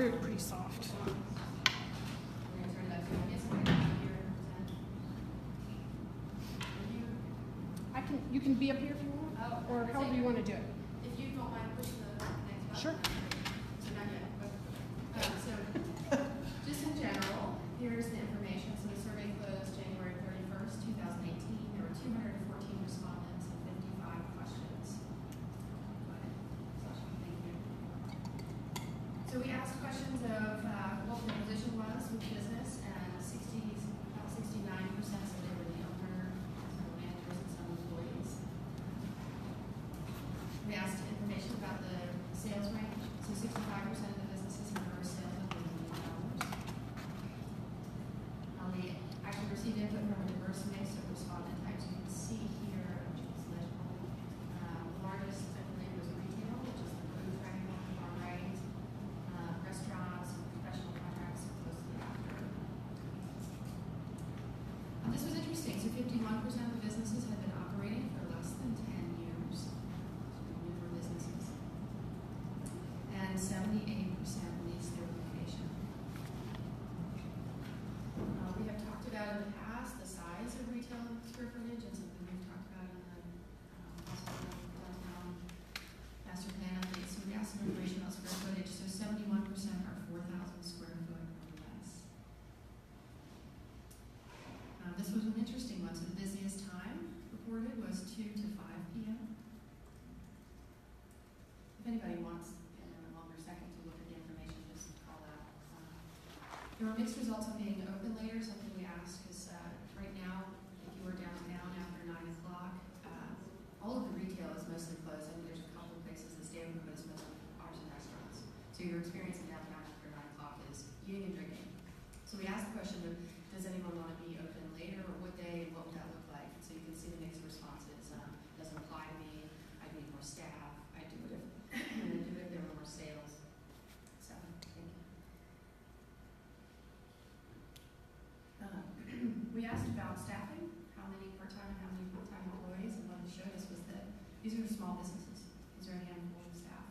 pretty soft. We're going to turn it up to you. Yes, we're going to here and You can be up here if you want, or however you want to do it. if you don't mind pushing the next button. Sure. So not yet, but, so just in general, here's the information. So the survey closed January 31st, 2018. There were 214 respondents and 55 questions. Go ahead, Sasha. Thank you. So we asked questions of what the position was with business, and about 69% said they were the owner, some managers, and some employees. We asked information about the sales range. So 65% of the businesses have gross sales of $1 million. We actually received input from a diverse mix of respondent types. You can see here, which is legible. The largest, I believe, was retail, which is the food trade, bar rides, restaurants, professional contracts, closely after. This was interesting. So 51% of the businesses had been operating for less than 10 years. Newer businesses. And 78% leased their location. We have talked about in the past the size of retail square footage, and something we've talked about in the hospital downtown master plan update. So we asked some information about square footage. So 71% are 4,000 square foot or less. This was an interesting one. So the busiest time reported was 2 to 5 p.m. If anybody wants in a longer second to look at the information, just call that. There were mixed results on being open later, something we asked, because right now, if you were downtown after 9 o'clock, all of the retail is mostly closed. I mean, there's a couple of places that stay open, but it's mostly bars and restaurants. So your experience in downtown after 9 o'clock is eating and drinking. So we asked the question of, does anyone want to be open later, or would they, and what would that look like? So you can see the mixed responses. Doesn't apply to me. I need more staff. I do it if there were more sales. So, thank you. We asked about staffing, how many part-time and how many full-time employees, and what it showed us was that these are small businesses. These are a handful of staff.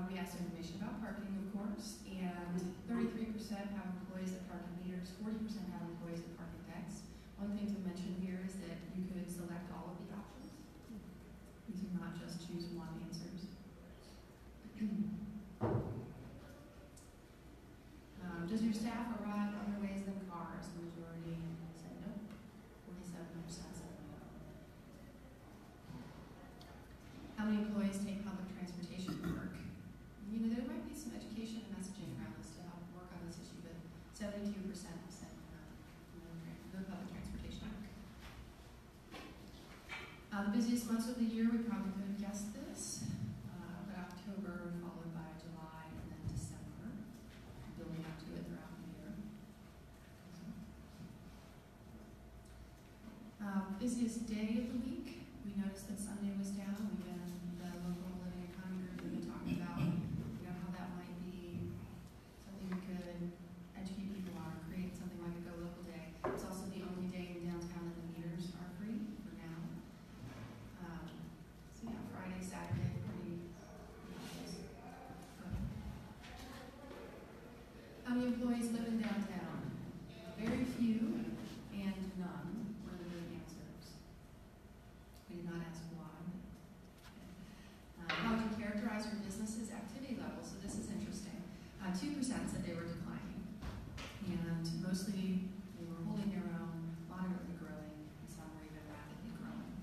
We asked information about parking, of course, and 33% have employees at parking meters, 40% have employees at parking decks. One thing to mention here is that you could select all of the options. These are not just choose one answers. Does your staff arrive other ways than cars? The majority said no. 47% said no. How many employees take public transportation to work? You know, there might be some education and messaging around this to help work on this issue, but 72% said no public transportation. The busiest months of the year, we probably could have guessed this, but October followed by July and then December, building up to it throughout the year. Busiest day of the week, we noticed that Sunday was down. We've been, the local living economy group, we've been talking about how that might be something we could educate people on, or create something like a Go Local Day. It's also the only day in downtown that the meters are free for now. So yeah, Friday, Saturday, pretty good. How many employees live in downtown? Very few and none were the good answers. We did not ask why. How would you characterize your business's activity level? So this is interesting. 2% said they were declining, and mostly they were holding their own, moderately growing, and some were even rapidly growing.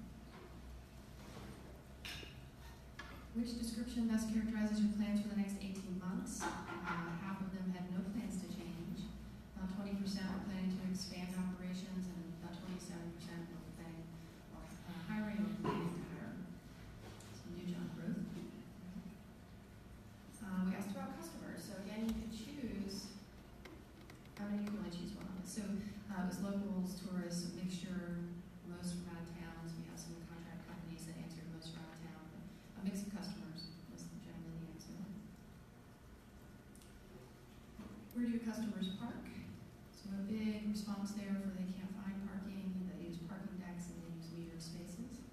Which description best characterizes your plans for the next 18 months? Half of them had no plans to change. About 20% were planning to expand operations, and about 27% were planning on hiring or planning to hire. Some new job growth. We asked about customers. So again, you could choose, you can only choose one on this. So it was locals, tourists, a mixture, most from out of town. So we have some contract companies that answered most from out of town. But a mix of customers was generally the answer. Where do your customers park? So a big response there for they can't find parking, they use parking decks, and they use metered spaces.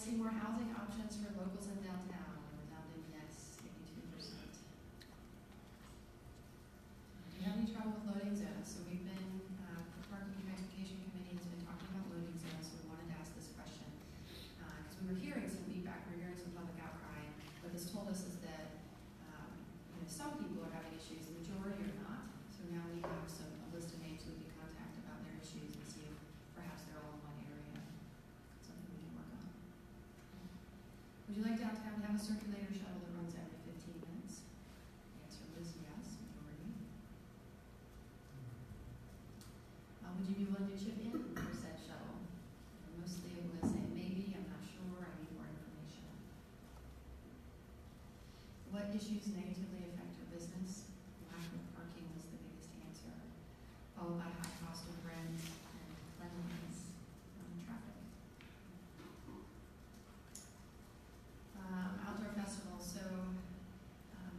see more housing options for locals in downtown. We're down to yes, 82%. Do you have any trouble with loading zones? So we've been, the Parking and Transportation Committee has been talking about loading zones, so we wanted to ask this question. Because we were hearing some feedback, we were hearing some public outcry. What this told us is that some people are having issues, the majority are not. So now we have a list of names we can contact about their issues and see if perhaps they're all in one area. Something we can work on. Would you like downtown to have a circulator shuttle that runs every 15 minutes? The answer is yes, majority. Would you be willing to chip in for said shuttle? And mostly it was a maybe, I'm not sure, I need more information. What issues negatively affect your business? Lack of parking was the biggest answer, followed by high cost of rent and cleanliness traffic. Outdoor festival. So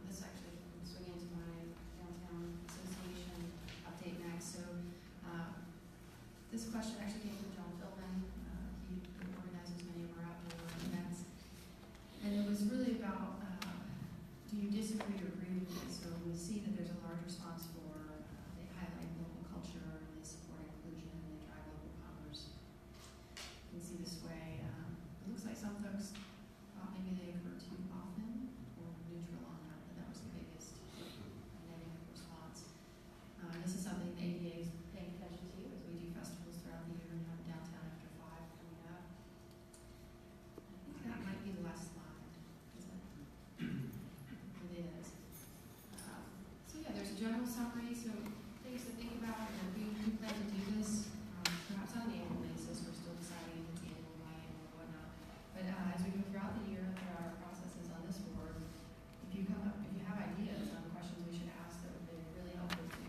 this actually I'm swinging into my downtown association update next. So this question actually came from John Philman. He organizes many of our outdoor events, and it was really about do you disagree or agree with this? So we see that there's a large response for they highlight local culture, and they support inclusion, and they drive local commerce. You can see this way. It looks like some folks thought maybe they occur too often or neutral on that, but that was the biggest negative response. This is something the ADA is paying attention to as we do festivals throughout the year and have downtown after 5 coming up. I think that might be the last slide, is it? It is. So yeah, there's a general summary, so things to think about. We plan to do this perhaps on an annual basis. We're still deciding if it's annual, biannual, or whatnot. But as we go throughout the year, through our processes on this board, if you have ideas on questions we should ask that would be really helpful to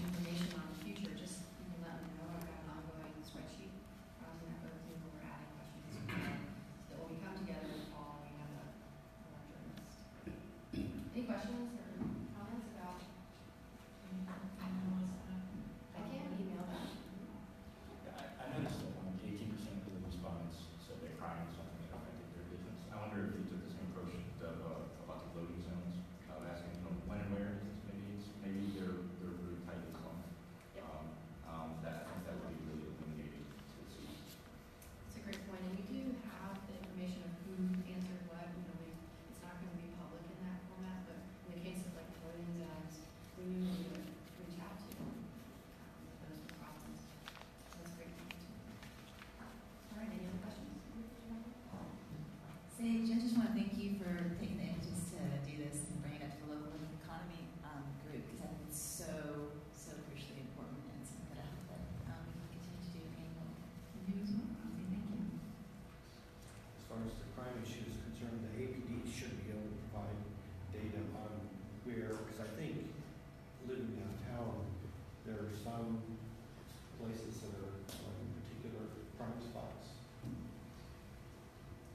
information on the future, just you can let me know. I've got an ongoing spreadsheet that I go through where we're adding questions as well. So that when we come together in the fall, we have a larger list. Any questions or comments about? I can email that. Yeah, I noticed that 18% of the respondents said they're crying or something that affected their business. I wonder if you took the same approach about the loading zones, asking when and where. Maybe they're really tight as well. Yep. I think that would be really illuminating to see. It's a great point, and we do have the information of who answered what. It's not going to be public in that format, but in the case of like loading zones, we knew who to reach out to if those were problems. That's a great point. All right, any other questions? Sage, I just want to thank you for taking the impetus to do this and bring it up to the local economy group, because I think it's so crucially important and something that I hope that we can continue to do annually. And you as well. Okay, thank you. As far as the crime issue is concerned, the APD should be able to provide data on where, because I think living downtown, there are some places that are in particular crime spots.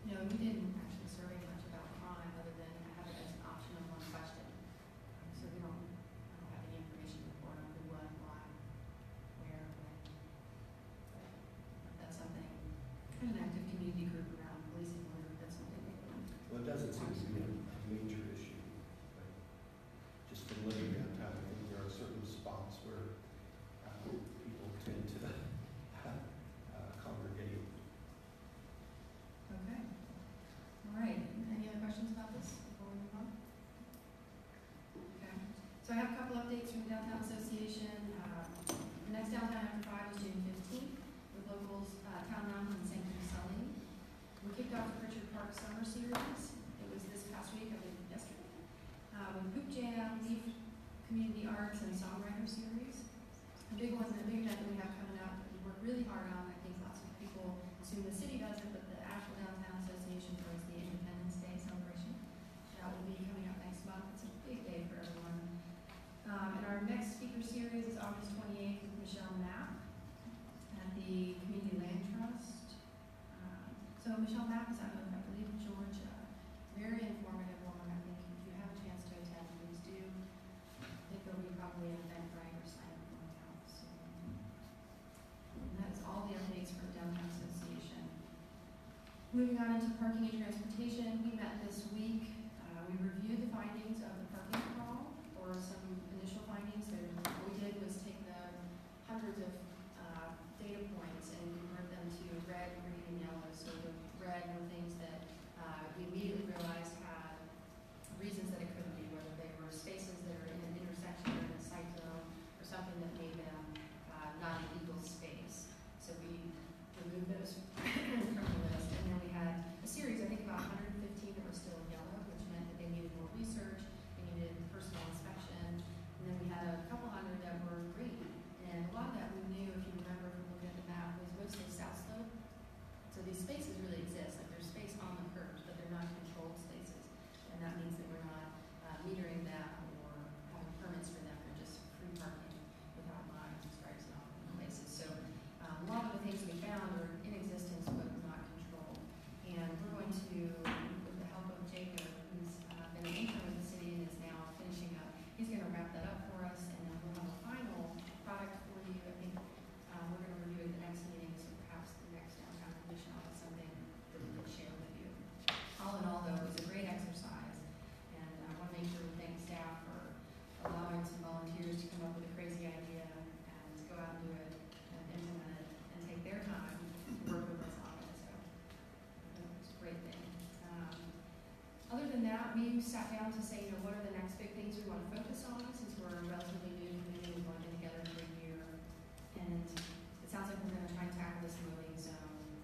No, we didn't actually survey much about crime other than have it as an option of one question. So I don't have any information to report on who, what, why, where, when. But that's something, kind of an active community group around policing order, that's something they do. Well, it doesn't seem to be a major issue, but just from living downtown, I think there are certain spots where people tend to congregate. Okay. All right. Any other questions about this before we move on? Okay. So I have a couple updates from the Downtown Association. The next Downtown After 5 is June 15th with locals, Town Mountain and St. Louis Selling. We kicked off the Pritchard Park Summer Series. It was this past week, I believe yesterday, with Hoop Jam, Leaf Community Arts, and Songwriter Series. A big one, the big event that we have coming up that we work really hard on. I think lots of people assume the city does it, but the Asheville Downtown Association throws the Independence Day celebration. That will be coming up next month. It's a big day for everyone. And our next speaker series is August 28th with Michelle Knapp at the Community Land Trust. So Michelle Knapp is out of, I believe, Georgia. Very informative woman. I think if you have a chance to attend, please do. I think there'll be probably an Eventbrite or sign up for account soon. And that's all the updates from Downtown Association. Moving on into parking and transportation, we met this week. We reviewed the findings of the parking crawl, or some initial findings. What we did was take the hundreds of data points and convert them to red, green, and yellow. So the red were things that we immediately realized had reasons that it couldn't be, whether they were spaces that are in an intersection or in a site zone, or something that made them not an equal space. So we removed those from the list. And then we had a series, I think about 115 that were still yellow, which meant that they needed more research, they needed personal inspection. And then we had a couple hundred that were green. And a lot of that we knew, if you remember from looking at the map, was mostly south slope. So these spaces really exist, like there's space on the curbs, but they're not controlled spaces. And that means that we're not metering them or having permits for them, they're just free parking without lines and stripes and all in places. So a lot of the things we found are in existence but not controlled. And we're going to, with the help of Jacob, who's been an intern with the city and is now finishing up, he's going to wrap that up for us, and then we'll have a final product for you. I think we're going to review it at the next meeting, so perhaps the next downtown commission will have something that we can share with you. All in all, though, it was a great exercise, and I want to make sure we thank staff for allowing some volunteers to come up with a crazy idea and to go out and do it and implement it and take their time to work with us on it. So it's a great thing. Other than that, we sat down to say, what are the next big things we want to focus on, since we're a relatively new committee. We've only been together for a year, and it sounds like we're going to try and tackle this loading zone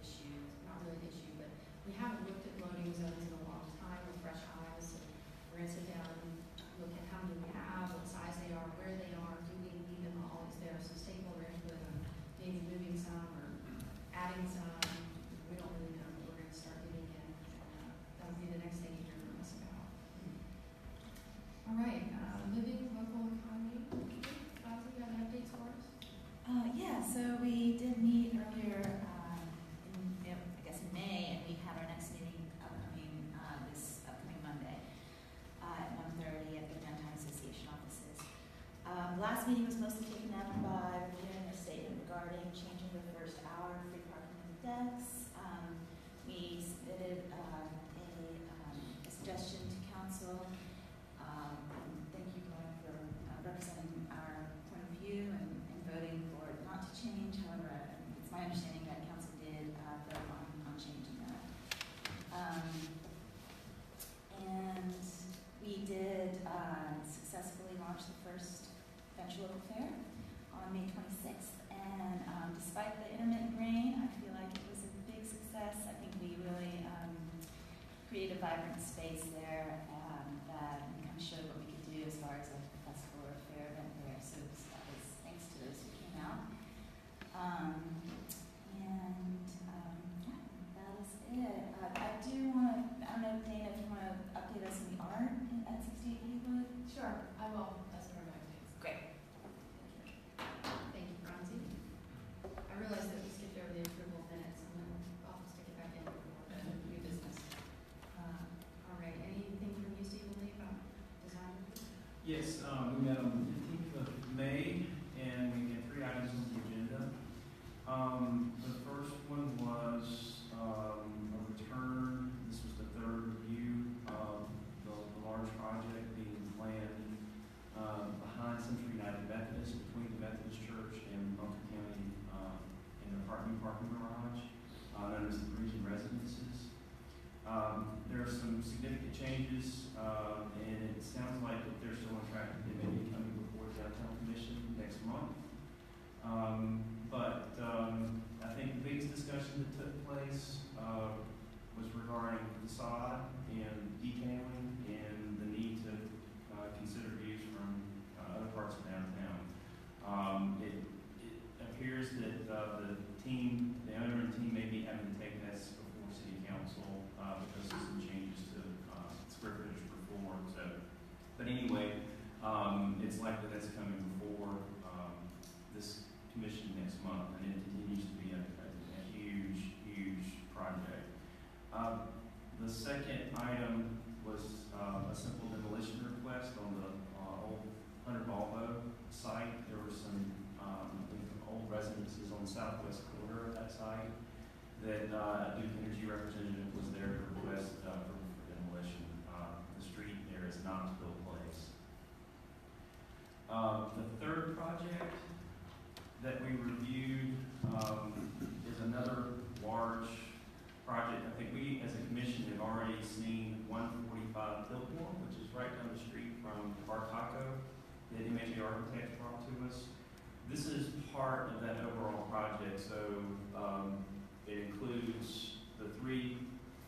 issue. Not really an issue, but we haven't looked at loading zones in a long time with fresh eyes. So we're going to sit down and look at how many we have, what size they are, where they are, do we need them all? Is there some stakeholder input on maybe moving some or adding some? We don't really know, but we're going to start digging in. That would be the next thing you hear from us about. All right, living local economy. Fazli, you have an update for us? Yeah, so we did meet earlier, I guess in May, and we have our next meeting this upcoming Monday at 1:30 at the Downtown Association offices. The last meeting was mostly taken up by reviewing a statement regarding changing the first hour free parking on the decks. We submitted a suggestion to council. Thank you, Brian, for representing our point of view and voting for it not to change. However, it's my understanding that council did vote on changing that. And we did successfully launch the first Venture Local Fair on May 26th. And despite the intermittent rain, I feel like it was a big success. I think we really created a vibrant space there that kind of showed what we could do as far as a festival or a fair event there. So that was thanks to those who came out. Yeah, that is it. I do want to, I don't know, Dana, if you want to update us on the art at 68 Haywood? Sure, I will. That's one of my updates. Great. Thank you, Bronzy. I realized that we skipped over the approval of minutes, and then I'll stick it back in for new business. All right, anything from you, Stephen Lee, about design? Yes, we met on the 15th of May, and we had 3 items on the agenda. The first one was a return. This was the 3rd review of the large project being planned behind Central United Methodist, between the Methodist Church and Moulton County in the new parking garage, known as the Parisian Residences. There are some significant changes, and it sounds like that they're still on track. They may be coming before the Downtown Commission next month. But I think the biggest discussion that took place was regarding facade and detailing and the need to consider views from other parts of downtown. It appears that the owner and team may be having to take this before City Council because of some changes to square footage per floor. But anyway, it's likely that's coming before this commission next month, and it continues to be a huge project. The second item was a simple demolition request on the old 100 Volvo site. There were some old residences on the southwest corner of that site that Duke Energy representative was there to request for demolition. The street there is not still place. The third project that we reviewed is another large project. I think we, as a commission, have already seen 145 Biltmore, which is right down the street from Bartaco, that MHA Architects brought to us. This is part of that overall project, so it includes the 3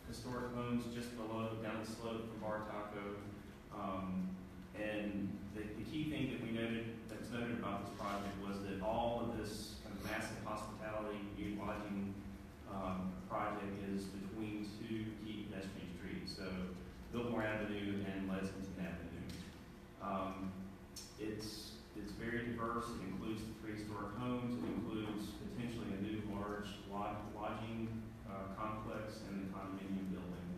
historic homes just below, down the slope from Bartaco. And the key thing that that's noted about this project was that all of this kind of massive hospitality, youth lodging project is between 2 key pedestrian streets, so Biltmore Avenue and Lexington Avenue. It's very diverse. It includes the 3 historic homes. It includes potentially a new large lodging complex and the condominium building.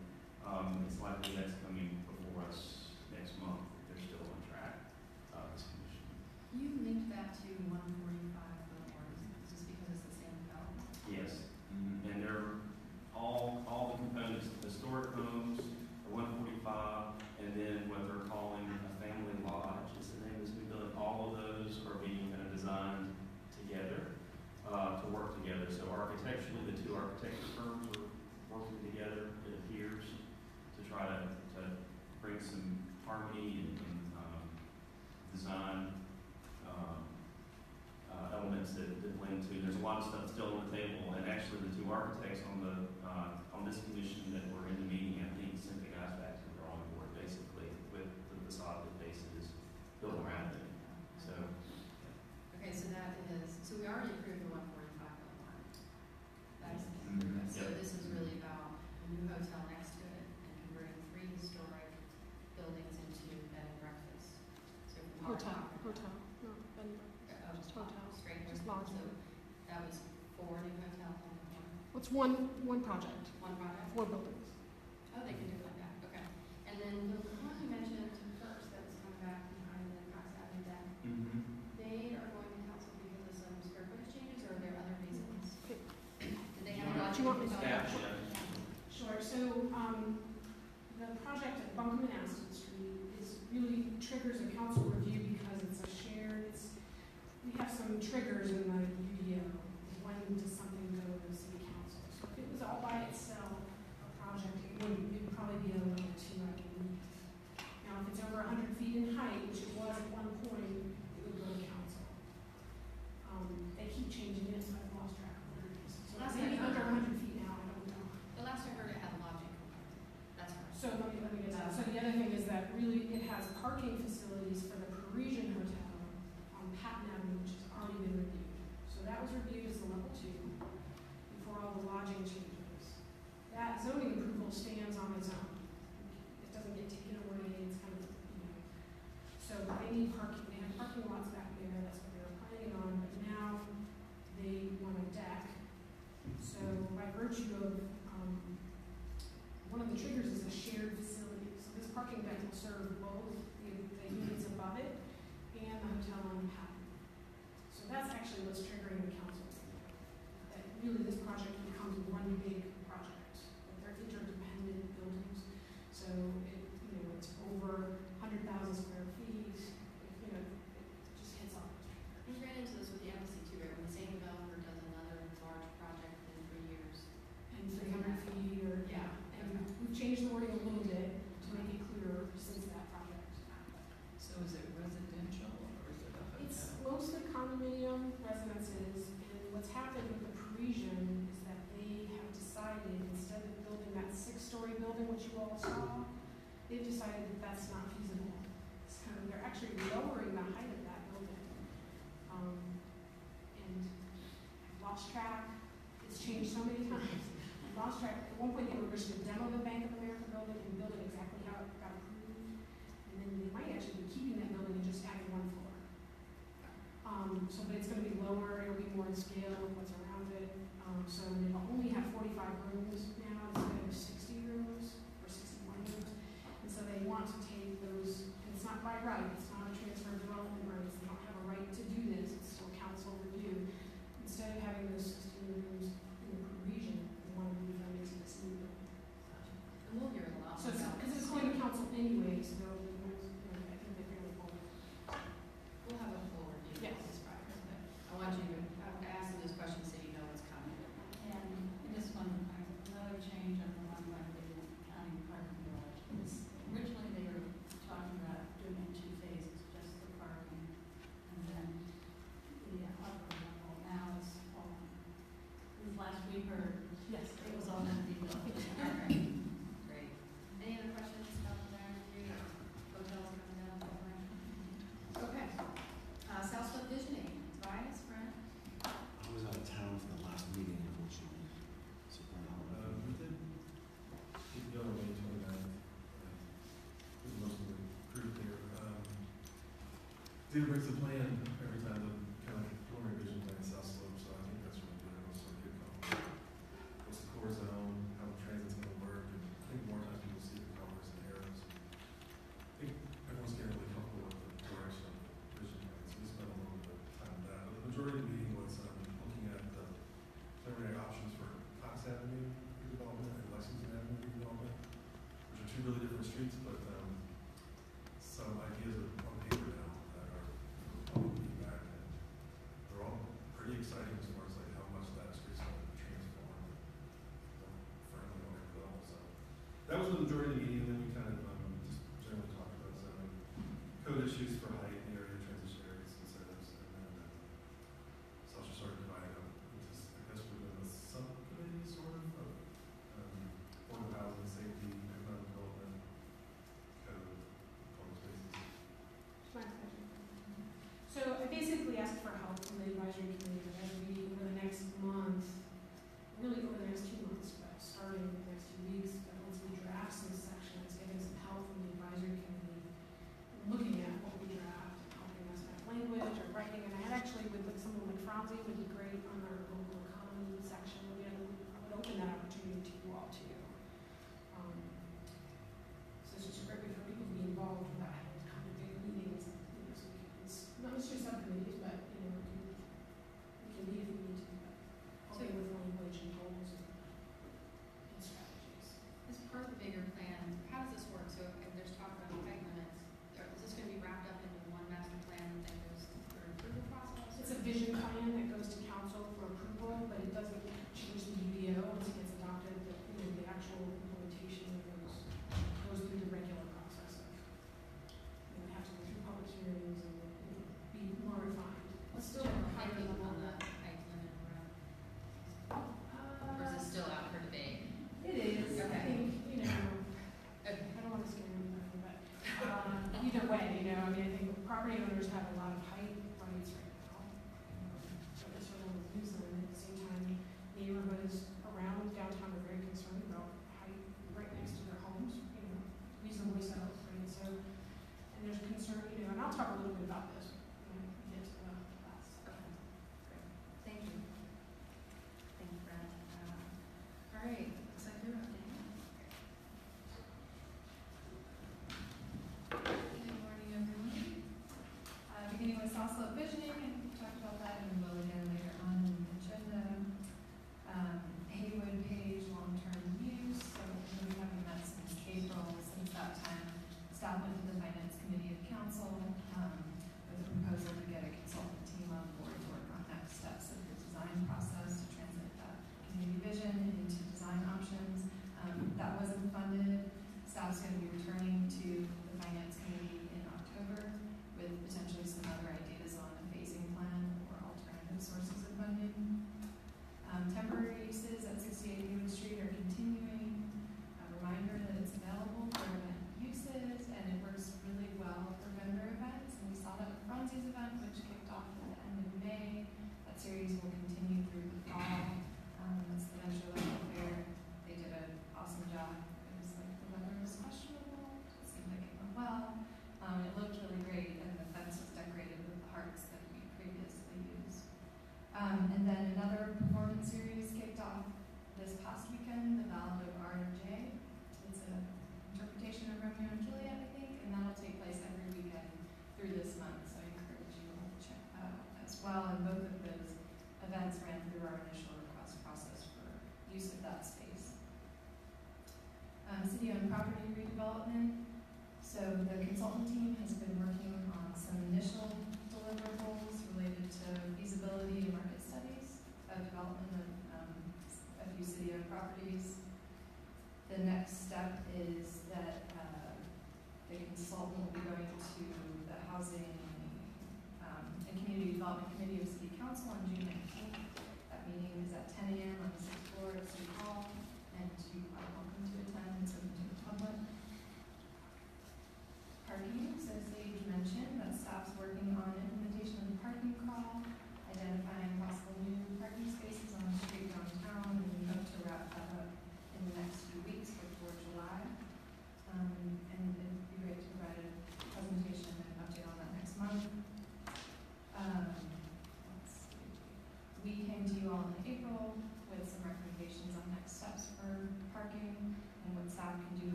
It's likely that's coming before us next month. They're still on track. This commission. You linked that to 145 Biltmore, just because it's the same development? Yes. And they're all the components, the historic homes, the 145, and then what they're calling a family lodge is the name of this new building. All of those are being kind of designed together to work together. So architecturally, the 2 architecture firms are working together, it appears, to try to bring some harmony and design elements that blend to. There's a lot of stuff still on the table, and actually the 2 architects on this commission that were in the meeting, I think, sent the guys back to the drawing board basically with the facade that faces Biltmore Avenue. So, Okay, so we already approved the 145 Biltmore. That's, so Yep. this is really about a new hotel next to it and converting 3 historic buildings into bed and breakfast. So from Hotel, Bartaco- no, bed and breakfast. Oh, Just hotel. Straight Just hotel. lodging. So that was 4 new hotels on the What's one project, one project? 4 buildings. Oh, they can do it like that, okay. And then the one you mentioned first that was coming back behind the Cox Avenue deck, they are going to council because of some square footage changes, or are there other reasons? Okay. Did they have a Do lot you want me to- Sure. Sure, so, the project at Buncombe and Aston Street really triggers a council review because it's a shared, we have some triggers in the UDO. When does something go to the city council? So if it was all by itself, a project, it'd probably be a level 2, I believe. Now, if it's over 100 feet in height, which it was at one point, it would go to council. They keep changing it, so I've lost track of what it is. So Last maybe time- under 100 feet now, I don't know. The last I heard it had a lodging component. That's right. So let me get that. So the other thing is that really it has parking facilities for the Parisian Hotel on Patton Avenue, which has already been reviewed. So that was reviewed as a level 2 before all the lodging changes. That zoning approval stands on its own. It doesn't get taken away, it's kind of, so they need parking, they have parking lots back there, that's what they were planning on, but now they want a deck. So by virtue of, one of the triggers is a shared facility. So this parking deck will serve both the units above it and the hotel on Patton. So that's actually what's triggering the council. That really this project becomes one big project. They're interdependent buildings. So it's over 100,000 square feet. It just hits off. We ran into this with the embassy too, right? When the same developer does another large project in 3 years. And 300 feet or, Yeah. And we've changed the wording a little bit to make it clearer since that project. So is it residential or is it a hotel? It's mostly condominium residences, and what's happened with the Parisian is that they have decided, instead of building that 6-story building, which you all saw, they've decided that that's not feasible. It's kind of, they're actually lowering the height of that building. And I've lost track, it's changed so many times. I've lost track, at one point they were just to demo the Bank of America building and build it exactly how it got approved. And then they might actually be keeping that building and just adding 1 floor. But it's going to be lower, it'll be more in scale with what's around it. So it'll only have 45 rooms now instead of 60 rooms or 61 rooms. And so they want to take those, and it's not by right, it's not a transfer of development rights, they don't have a right to do this, it's still council review. Instead of having those 16 rooms in the Parisian, they David brings the plan every time, the kind of preliminary vision plan, South Slope, so I think that's really good. And also get comfortable. What's the core zone, how the transit's gonna work, and I think more times people see the colors and arrows. I think everyone's getting really comfortable with the direction of the vision plan, so we spent a little bit of time on that. But the majority of the meeting was looking at the preliminary options for Cox Avenue redevelopment and Lexington Avenue redevelopment, which are two really different streets, but some ideas on paper now that are public feedback, and they're all pretty exciting as far as like how much that street's going to transform firmly on every level. So that was the majority of the meeting, and then we kind of just generally talked about zoning, code issues for height in the area, transition areas, incentives, and then so I'll just sort of divide it up into, I guess, within a subcommittee sort of affordable housing, safety, economic development, code, public spaces. My pleasure. So I basically asked for help from the advisory committee as we, over the next month, really over the next 2 months, but starting in the next 2 weeks, but once we draft some sections, getting some help from the advisory committee, looking at what we draft, helping us have language or writing. And I had actually, with someone like Franzi, would be great on our local economy section. You know, I would open that opportunity to you all too. So it's just a great way for people to be involved without having to come to big meetings. You know, so it's not just your subcommittees, but you know, we can meet if we need to, but helping with language and goals and strategies. As part of the bigger plan, how does this work? So if there's talk about height limits, is this going to be wrapped up into one master plan that then goes through an approval process? It's a vision plan that goes to council for approval, but it doesn't change the UDO once it gets adopted. The actual implementation goes through the regular process of, have to go through public hearings and be more refined. What's Still general higher thinking level. on the height limit around? Or is it still out for debate? It is. I Okay. think, Okay. I don't want to scare anybody, but either way, I think property owners have a lot of height rights right now. So they sort of lose them. At the same time, neighborhoods around downtown are very concerned about height right next to their homes, reasonably so, right? So, and there's concern, and I'll talk a little bit about this when we get to the last section. Okay, great. Thank you. Thank you, Brad. All right, looks like you're up, Dana. Good morning, everyone. Beginning with South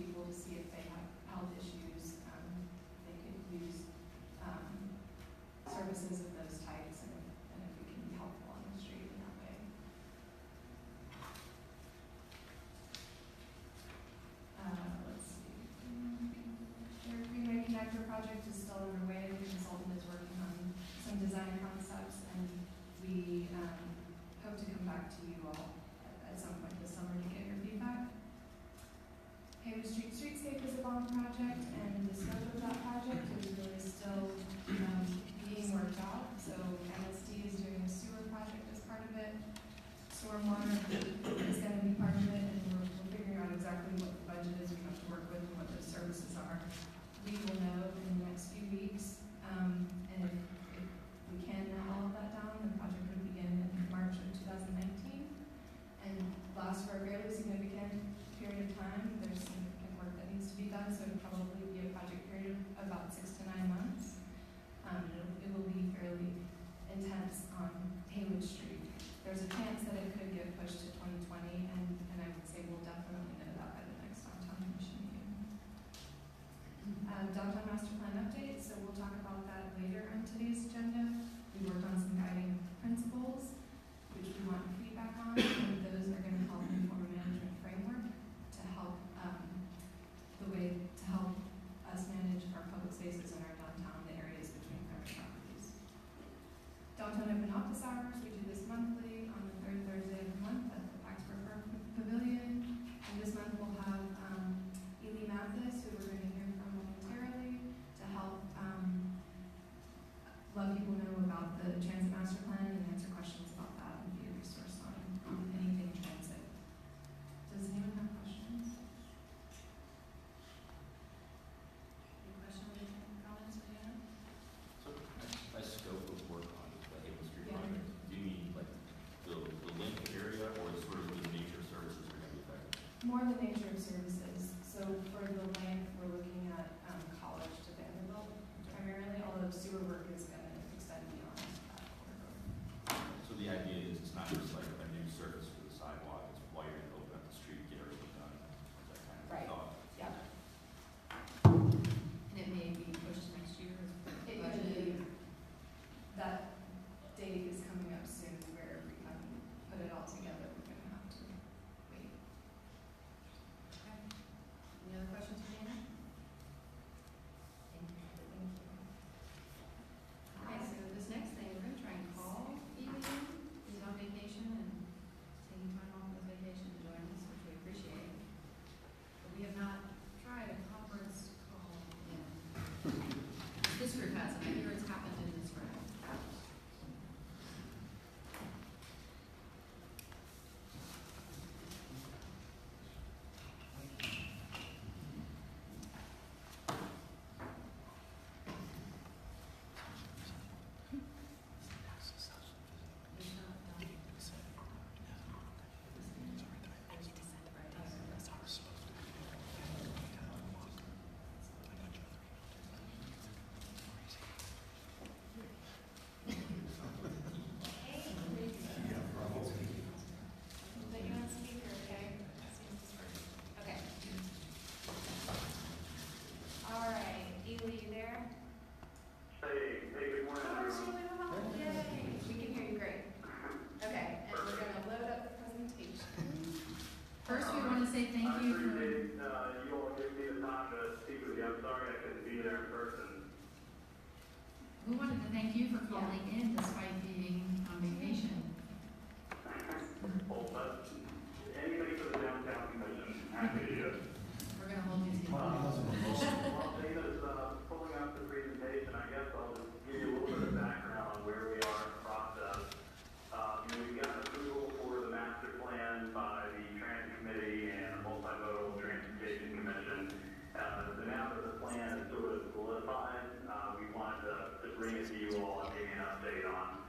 people to see if they have health issues, they could use services of those types, and if we can be helpful on the street in that way. Let's see. Their Greenway Connector project is still underway. The consultant is working on some design concepts, and we hope to come back to you all at some point this summer to get your feedback. Hayward Street Streetscape is a bond project, and the scope of that project is really still being worked out. So MSD is doing a sewer project as part of it. Stormwater is going to be part of it, and we're figuring out exactly what the budget is we have to work with and what those services are. We will know in the next few weeks, and if we can nail all of that down, the project would begin in March of 2019 and last for a fairly significant period of time. There's significant work that needs to be done, so it'll probably be a project period of about 6 to 9 months. It will be fairly intense on Haywood Street. There's a chance that it could get pushed to 2020, and I would say we'll definitely know that by the next downtown commission meeting. Downtown master plan update, so we'll talk about that later on today's agenda. We worked on some guiding principles, which we want feedback on, and those are going to help inform a management framework to help help us manage our public spaces in our downtown, the areas between private properties. Downtown open office hours, we do this monthly on the third Thursday of the month at the Paxburg Pavilion. And this month we'll have Ely Mathis, who we're going to hear from momentarily, to help let people know about the transit master plan and answer questions about that and be a resource on anything transit. Does anyone have questions? Any questions or comments, Diana? So, by scope of work on the Haven Street Yeah. project, do you mean like the link area, or sort of the nature of services are going to be affected? More the nature of services. So for the length, we're looking at College to Vanderbilt primarily, although sewer work is going to extend beyond that corridor. So the idea is it's not just like a new surface for the sidewalk, it's wired, open up the street, get everything done. Is that kind of Right. thought? Yeah. And it may be pushed next year. It usually, that date is coming up soon where we haven't put it all together. We're going to have to wait. Okay. Any other questions for Diana? Thank you. Okay, so this next thing, we're gonna try and call Ely. He's on vacation and taking time off his vacation to join us, which we appreciate. But we have not tried a conference call yet. This group has, and I hear it's happened in this room. There's not done. Put you on speaker, okay? Okay. All right, Ely, you there? Hey, good morning, Oh, everyone. Sheila, hello. Yay. We can hear you great. Okay, and we're gonna load up the presentation. First, we want to say thank I you for, appreciate, you all giving me the time to speak with you. I'm sorry I couldn't be there in person. we wanted to thank you for calling in despite being on vacation. Well, anything for the downtown commission, happy to do it. We're gonna hold you to it. While Dana's, pulling up the presentation, I guess I'll just give you a little bit of background on where we are in the process. We got approval for the master plan by the Transit Committee and the Multimodal Transportation Commission. So now that the plan is sort of solidified, we wanted to bring it to you all and give you an update on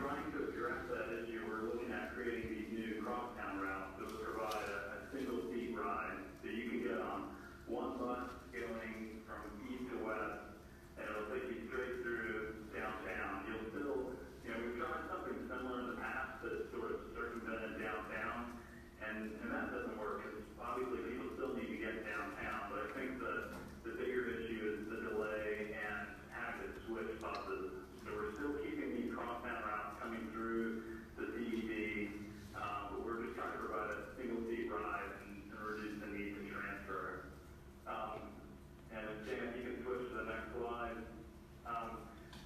trying to address that issue, we're looking at creating these new crosstown routes that would provide a single seat ride that you can get on one bus going from east to west, and it'll take you straight through downtown. You'll still, we've tried something similar in the past that sort of circumvented downtown, and that doesn't work because obviously people still need to get downtown. But I think the bigger issue is the delay and having to switch buses. So we're still keeping these crosstown routes coming through the CBD, but we're just trying to provide a single seat ride and reduce the need to transfer. And Dan, you can switch to the next slide.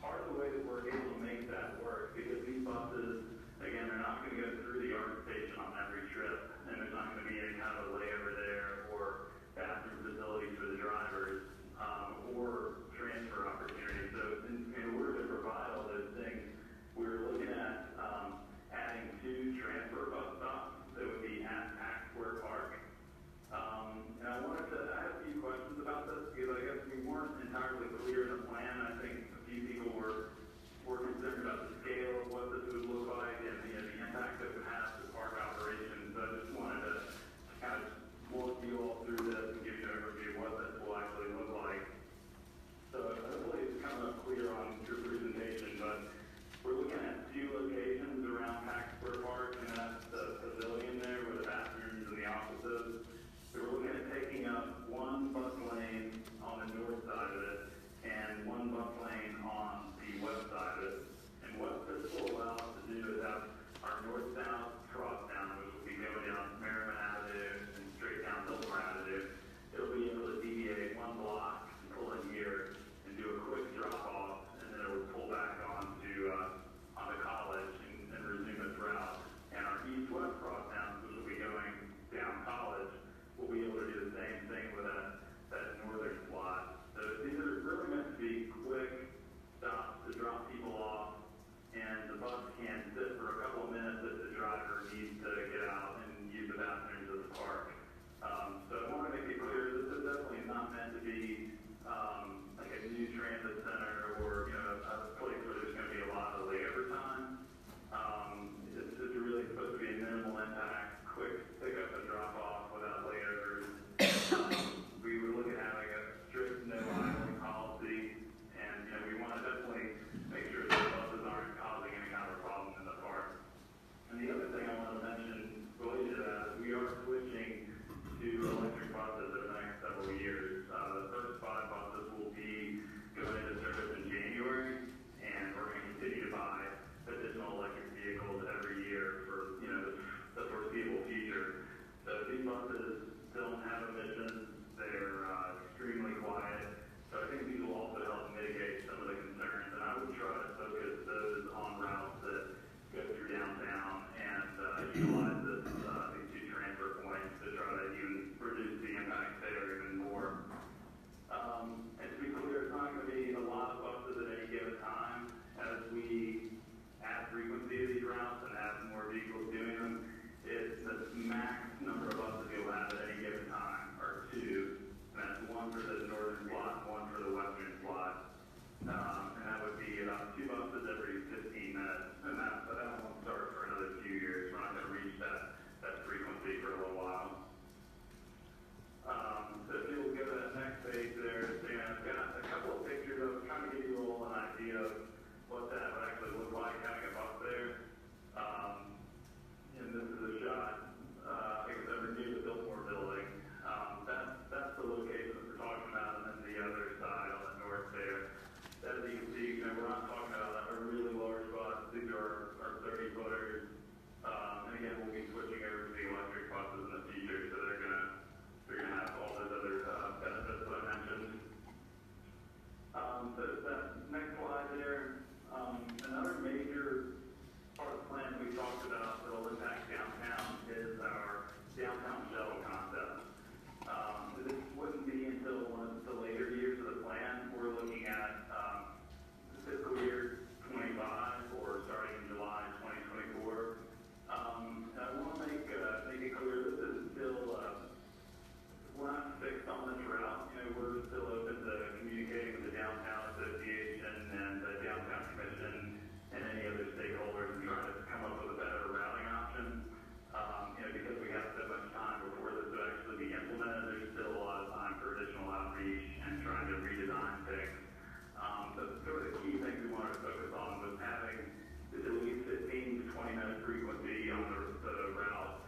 Part of the way that we're able to make that work, because these buses, again, they're not going to go through the ARC station on every trip, and there's not going to be any kind of a layover there or bathroom facilities for the drivers, or transfer opportunities. So in order to provide all those things, we were looking at adding 2 transfer bus stops that would be at Pack Square Park. And I had a few questions about this because I guess we weren't entirely clear in the plan. I think a few people were concerned about the scale of what this would look like and the impact that it would have to park operations. So I just wanted to kind of walk you all through this and give you an overview of what this will actually look like. So hopefully it's coming up clear on your presentation, but we're looking at 2 locations around Pack Square Park, and that's the pavilion there with the bathrooms and the offices. So we're looking at taking up 1 bus lane on the north side of it and 1 bus lane on the west side of it. And what this will allow us to do is have our north-south crosstown, which will be going down Merriman Avenue and straight down Biltmore Avenue. It'll be able to deviate 1 block and pull in here and do a quick drop-off, and then it will pull back onto College and resume its route. And our east-west crosstown, which will be going down College, will be able to do the same thing with that northern slot. So these are really meant to be quick stops to drop people off, and the bus can sit for a couple of minutes if the driver needs to get out and use the bathrooms of the park. So I want to make it clear, this is definitely not meant to be like a new transit center or a place where there's going to be a lot of layover time. It's really supposed to be a minimal impact, quick pickup and drop off without layovers. We were looking at having a strict no idling policy, and we want to definitely make sure that buses aren't causing any kind of a problem in the park. And the other thing I want to mention related to that is we are switching to electric buses over the next several years. The first 5 buses will be going into service in January, and we're going to continue to buy additional electric vehicles every year for the foreseeable future. So these buses don't have emissions; they're extremely quiet. So I think these will also help mitigate some of the concerns. And I would try to focus those on routes that go through downtown and utilize these 2 transfer points to try to even reduce the impact there even more. And to be clear, it's not going to be a lot of buses at any given time. As we add frequency to these routes and have more vehicles doing them, the max number of buses you'll have at any given time are 2. And that's 1 for the northern slot, 1 for the western slot. And that would be about 2 buses every 15 minutes. And that won't start for another few years. We're not going to reach that frequency for a little while. So if you'll go to that next page there, I've got a couple of pictures. I was trying to give you all an idea of what that would actually look like having a bus there. And this is a shot, I guess, over near the Biltmore building. That's the location that we're talking unleash and trying to redesign things. But sort of the key things we wanted to focus on was having this at least 15 to 20-minute frequency on the route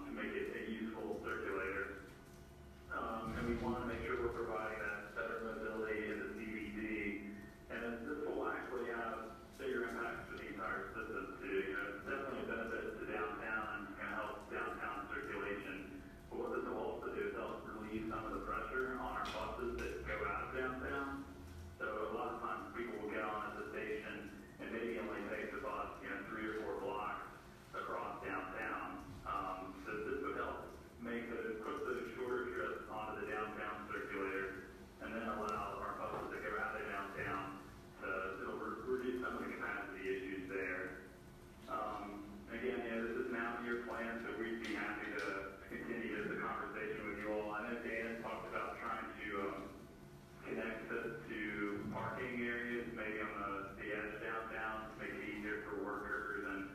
to make it a useful circulator. And we want to make sure we're providing that better mobility in the CBD. And this will actually have bigger impacts for the entire system too. You know, it's definitely a benefit to downtown and it's going to help downtown circulation. But what this will also do is help relieve some of the pressure on our buses that go out of downtown. So a lot of times people will get on at the station and maybe only take the bus, 3 or 4 blocks across downtown. So this would help put those shorter trips onto the downtown circulator and then allow our buses to go out of downtown to reduce some of the capacity issues there. Again, this is an out-year plan, so we'd be happy to continue the conversation with you all. I know Dan talked about trying to connect us to parking areas, maybe on the edge downtown, to make it easier for workers and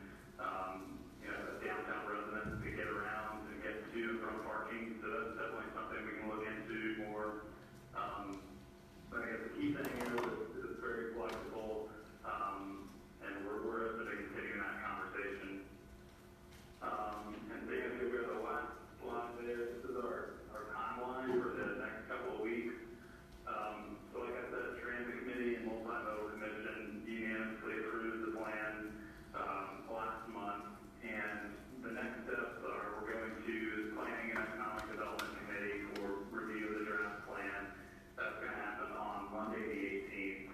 downtown residents to get around and get to and from parking. So that's definitely something we can look into more. But I guess the key thing here is it's very flexible, and we're open to continuing that conversation. And Dan, if we have the last slide there, this is our timeline for the next couple of weeks. So like I said, Transit Committee and Multimodal Commission unanimously approved the plan last month. And the next steps are we're going to the Planning and Economic Development Committee for review of the draft plan. That's going to happen on Monday the 18th.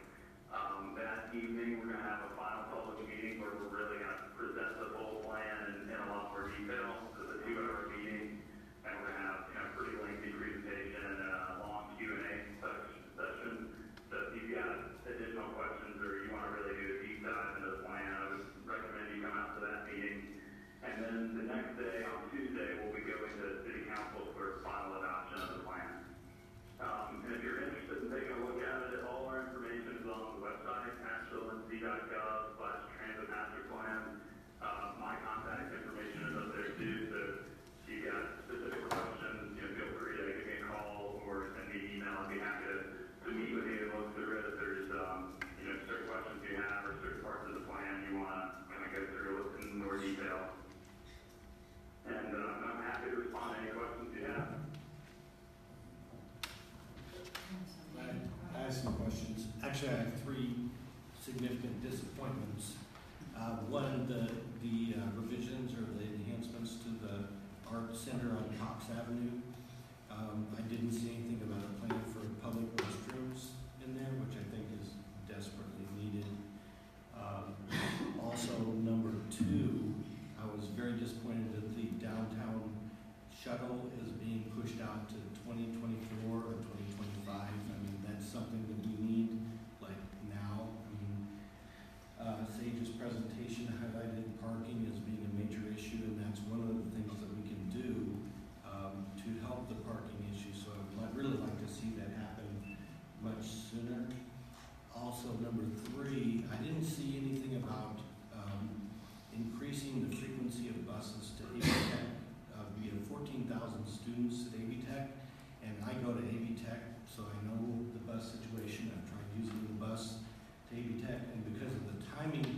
That evening, we're going to have a final public meeting where we're really going to present the full plan in a lot more detail. It's a 2-hour meeting, and we're going to have a pretty lengthy presentation and a long Q&A session. So if you've got additional questions or you want to really do a deep dive into the plan, I would recommend you come out to that meeting. And then the next day, on Tuesday, we'll be going to City Council for final adoption of the plan. And if you're interested in taking a look at it, all our information is on the website, asheville.gov/transit master plan. My contact information is up there too, so if you've got specific questions, feel free to give me a call or send me an email. I'd be happy to meet with you and look through it. If there's certain questions you have or certain parts of the plan you want to kind of go through in more detail. And I'm happy to respond to any questions you have. I have some questions. Actually, I have 3 significant disappointments. One, the revisions or the enhancements to the art center on Cox Avenue. I didn't see anything about a plan for public restrooms in there, which I think is desperately needed. Also, number 2, I was very disappointed that the downtown shuttle is being pushed out to 2024 or 2025. I mean, that's something that we need, like, now. I mean, Sage's presentation highlighted parking as being a major issue, and that's one of the things that we can do to help the parking issue. So I'd really like to see that happen much sooner. Also, number 3, I didn't see anything about increasing the frequency of buses to AV Tech. We have 14,000 students at AV Tech, and I go to AV Tech, so I know the bus situation. I've tried using the bus to AV Tech, and because of the timing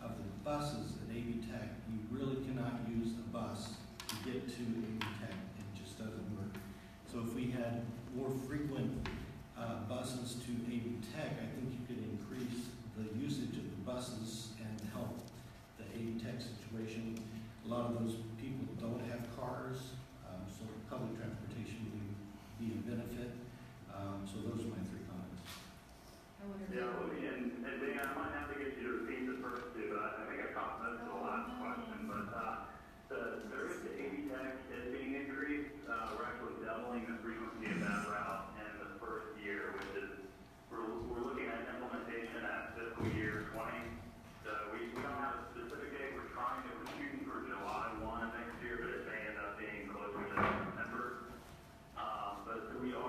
of the buses at AV Tech, you really cannot use a bus to get to AV Tech. It just doesn't work. So if we had more frequent buses to AV Tech, I think you could increase the usage of the buses and help the AV Tech situation. A lot of those people don't have cars, so public transportation would be a benefit. So those are my 3 comments. And Dan, I might have to get you to repeat the first 2, but I think I caught most of the last question. But the risk to AV Tech is being increased. We're actually doubling the frequency of that route in the first year, which is we're looking at implementation at fiscal year 20. So we don't have a specific date. We're shooting for July 1 next year, but it may end up being closer to September. But we are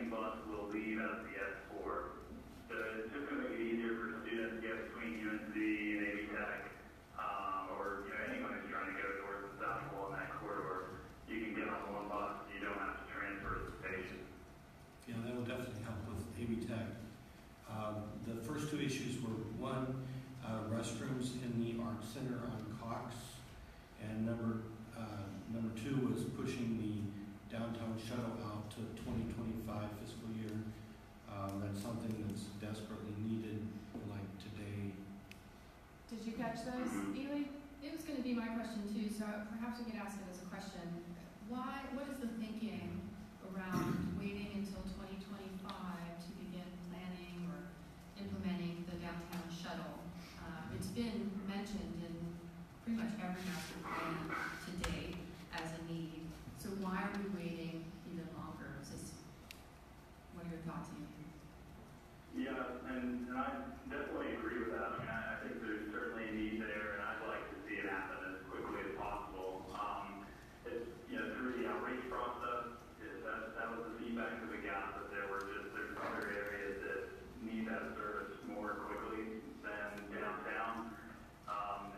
incoming bus will leave at the S4. So it's just going to make it easier for students to get between UNC and AV Tech, or anyone who's trying to go towards the South Pole in that corridor. You can get on one bus, you don't have to transfer to the station. Yeah, that will definitely help with AV Tech. The first two issues were, one, restrooms in the Art Center on Cox, and number two was pushing the downtown shuttle out to 2025 fiscal year. That's something that's desperately needed, like today. Did you catch those, Ely? It was going to be my question too, so perhaps we could ask it as a question. What is the thinking around waiting until 2025 to begin planning or implementing the downtown shuttle? It's been mentioned in pretty much every master plan to date as a need. So why are we waiting even longer? What are your thoughts, Ian? Yeah, and I definitely agree with that. I mean, I think there's certainly a need there, and I'd like to see it happen as quickly as possible. It's, through the outreach process, that was the feedback that we got, that there's other areas that need that service more quickly than downtown.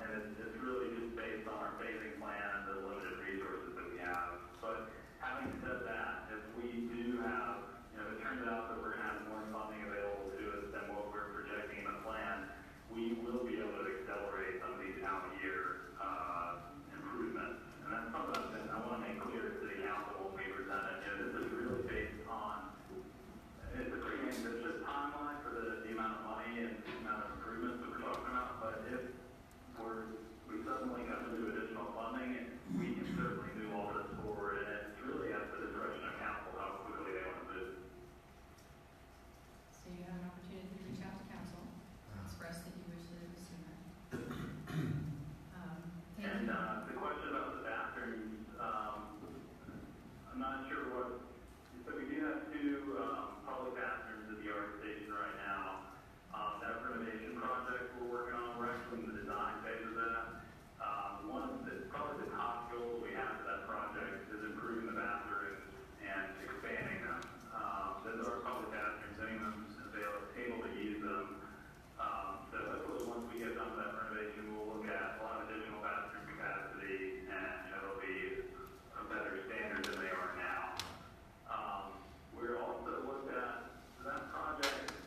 And it's really just based on our phasing plan and the limited resources that we have. But having said that, if we do have, it turns out that we're going to have more funding available to us than what we're projecting in the plan, we will be able to accelerate some of these out-year improvements. And that's something that I want to make clear to the council when we present it. This is really based on, it's a pretty ambitious timeline for the amount of money and the amount of improvements that we're talking about. But if we suddenly come into additional funding, we can certainly move all this forward. And it's really at the discretion of council how quickly they want to move. So you have an opportunity to reach out to council, express that you wish that it was sooner. Thank And you. the question about the bathrooms, I'm not sure what, so we do have two public bathrooms at the art station right now. That renovation project we're working on, we're actually in the design phase of that. One that's probably the top goal we have for that project is improving the bathrooms and expanding them. Those are public bathrooms, anyone's able to use them. So hopefully once we get done with that renovation, we'll look at a lot of additional bathroom capacity, and it'll be a better standard than they are now. We're also looked at that project.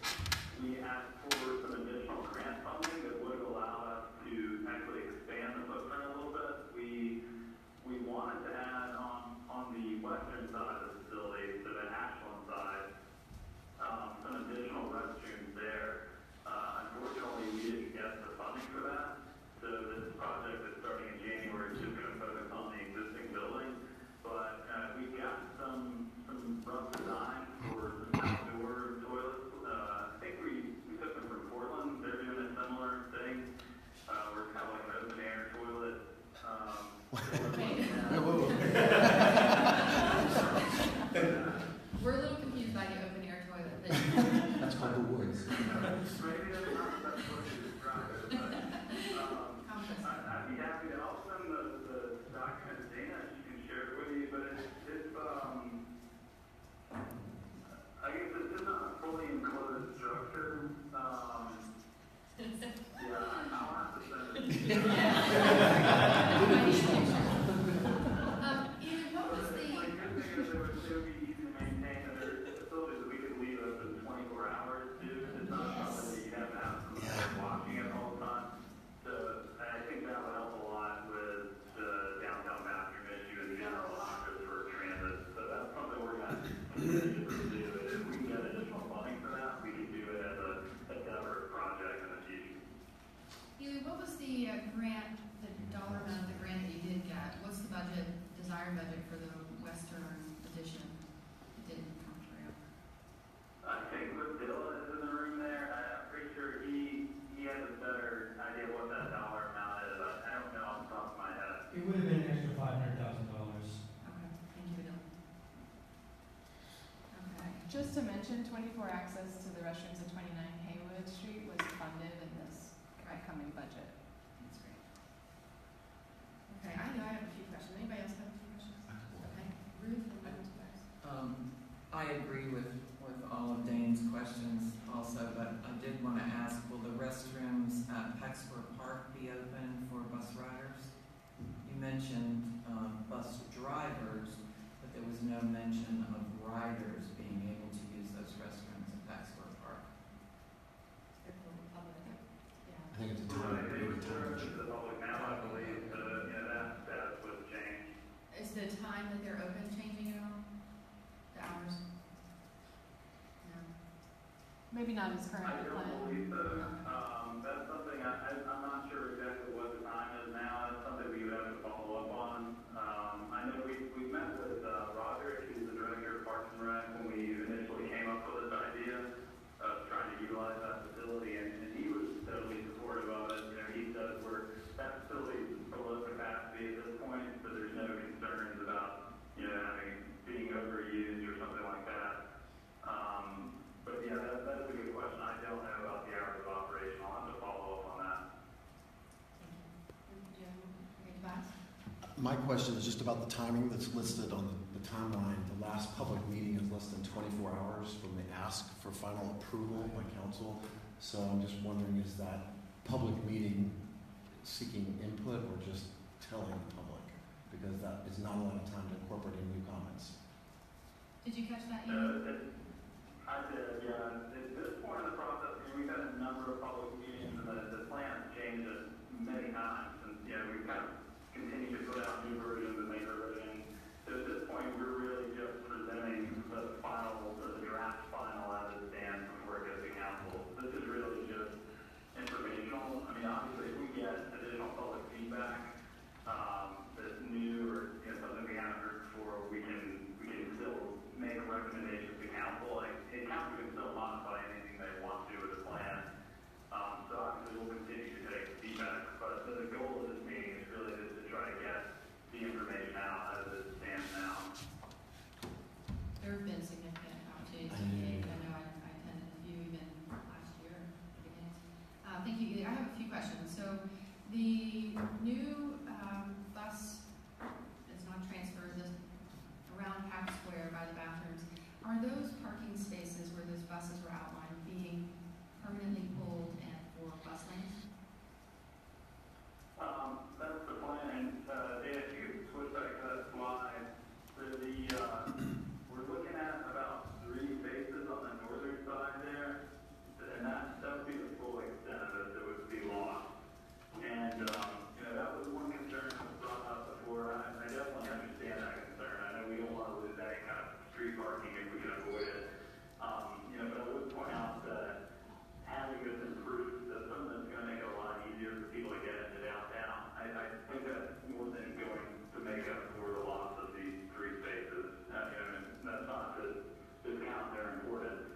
We asked for some additional grant funding that would allow us to actually expand the footprint a little bit. We wanted to add on the western side of the facility, so the Asheville side, some additional restrooms there. Unfortunately, we didn't get the funding for that. So this project that's starting in January is just going to focus on the existing building. But we've got some rough design for some outdoor toilets. I think we took them from Portland. They're doing a similar thing. We're kind of like an open air toilet. We're a little confused by the open air toilet. That's called the woods. Maybe that's not the best way to describe it, but I'd be happy to help them. The document, Dana, she can share it with you, but it's I guess it's just not a fully enclosed structure. Yeah, I'll have to send it. Ian, what was the? My good thing is it would be easy to maintain, and there's facilities that we could leave open 24 hours too. It's not something that you have to have someone watching it all the time. So I think that would help a lot with the downtown bathroom issue in general, not just for transit. So that's something we're going to continue to pursue. If we can get additional funding for that, we can do it as a separate project in the future. Ely, what was the grant, the dollar amount of the grant that you did get? What's the budget, desired budget for the western addition? It didn't come through. I think with Dylan is in the room there, I'm pretty sure he has a better idea what that dollar amount is. I don't know off the top of my head. It would have been an extra $500,000. Okay, thank you, Bill. Okay. Just to mention, 24 access to the restrooms at 29 Haywood Street was funded in this upcoming budget. That's great. Okay, I know I have a few questions. Anybody else have a few questions? Okay, Ruth, and then to guys. I agree with Jane's questions also, but I did want to ask, will the restrooms at Paxford Park be open for bus riders? You mentioned bus drivers, but there was no mention of riders being able to use those restrooms at Paxford Park. They're for the public. Yeah. I think it's a Right, time, they maybe were served to time. the public now, I believe, that status was changed. Is the time that they're open changing at all? The hours? No. Maybe not as I currently don't planned. believe so. That's something, I'm not sure exactly what the time is now, that's something we would have to follow up on. I know we met with Roderick, who's the director of Parks and Rec, when we initially came up with this idea of trying to utilize that facility, and he was totally supportive of it. He said that facility is below capacity at this point, so there's no concerns about, being overused or something like that. But yeah, that's a good question. I don't know about the hours of operation. I'll have to follow up on that. Thank you. Any advice? My question is just about the timing that's listed on the timeline. The last public meeting is less than 24 hours from the ask for final approval by council. So I'm just wondering, is that public meeting seeking input or just telling the public? Because that is not a lot of time to incorporate any new comments. Did you catch that, Ian? I did, yeah. At this point in the process, we've had a number of public meetings, and the plan's changed it many times, and we've kind of continued to put out new versions and make revisions. So at this point, we're really just presenting the draft final as it stands before it goes to council. This is really just informational. I mean, obviously, if we get additional public feedback that's new or something we haven't heard before, we can still make recommendations to council. And council can still modify anything they want to with the plan. So obviously, we'll continue to take feedback. But the goal of this meeting is really just to try to get the information out as it stands now. There have been significant opportunities to engage. I know I attended a few even last year at the beginning. Thank you. I have a few questions. So the new bus that's not transferred around Pack Square by the bathrooms, are those parking spaces where those buses were outlined being permanently pulled and for bus lanes? That's the plan. Dan, if you could switch back to that slide, we're looking at about 3 spaces on the northern side there, and that would be the full extent of it that would be lost. And, that was one concern that was brought up before. I definitely understand that concern. I know we don't want to lose any kind of street parking if we can avoid it. But I would point out that having this improved system is going to make it a lot easier for people to get into downtown. I think that's more than going to make up for the loss of these 3 spaces. And that's not to discount their importance.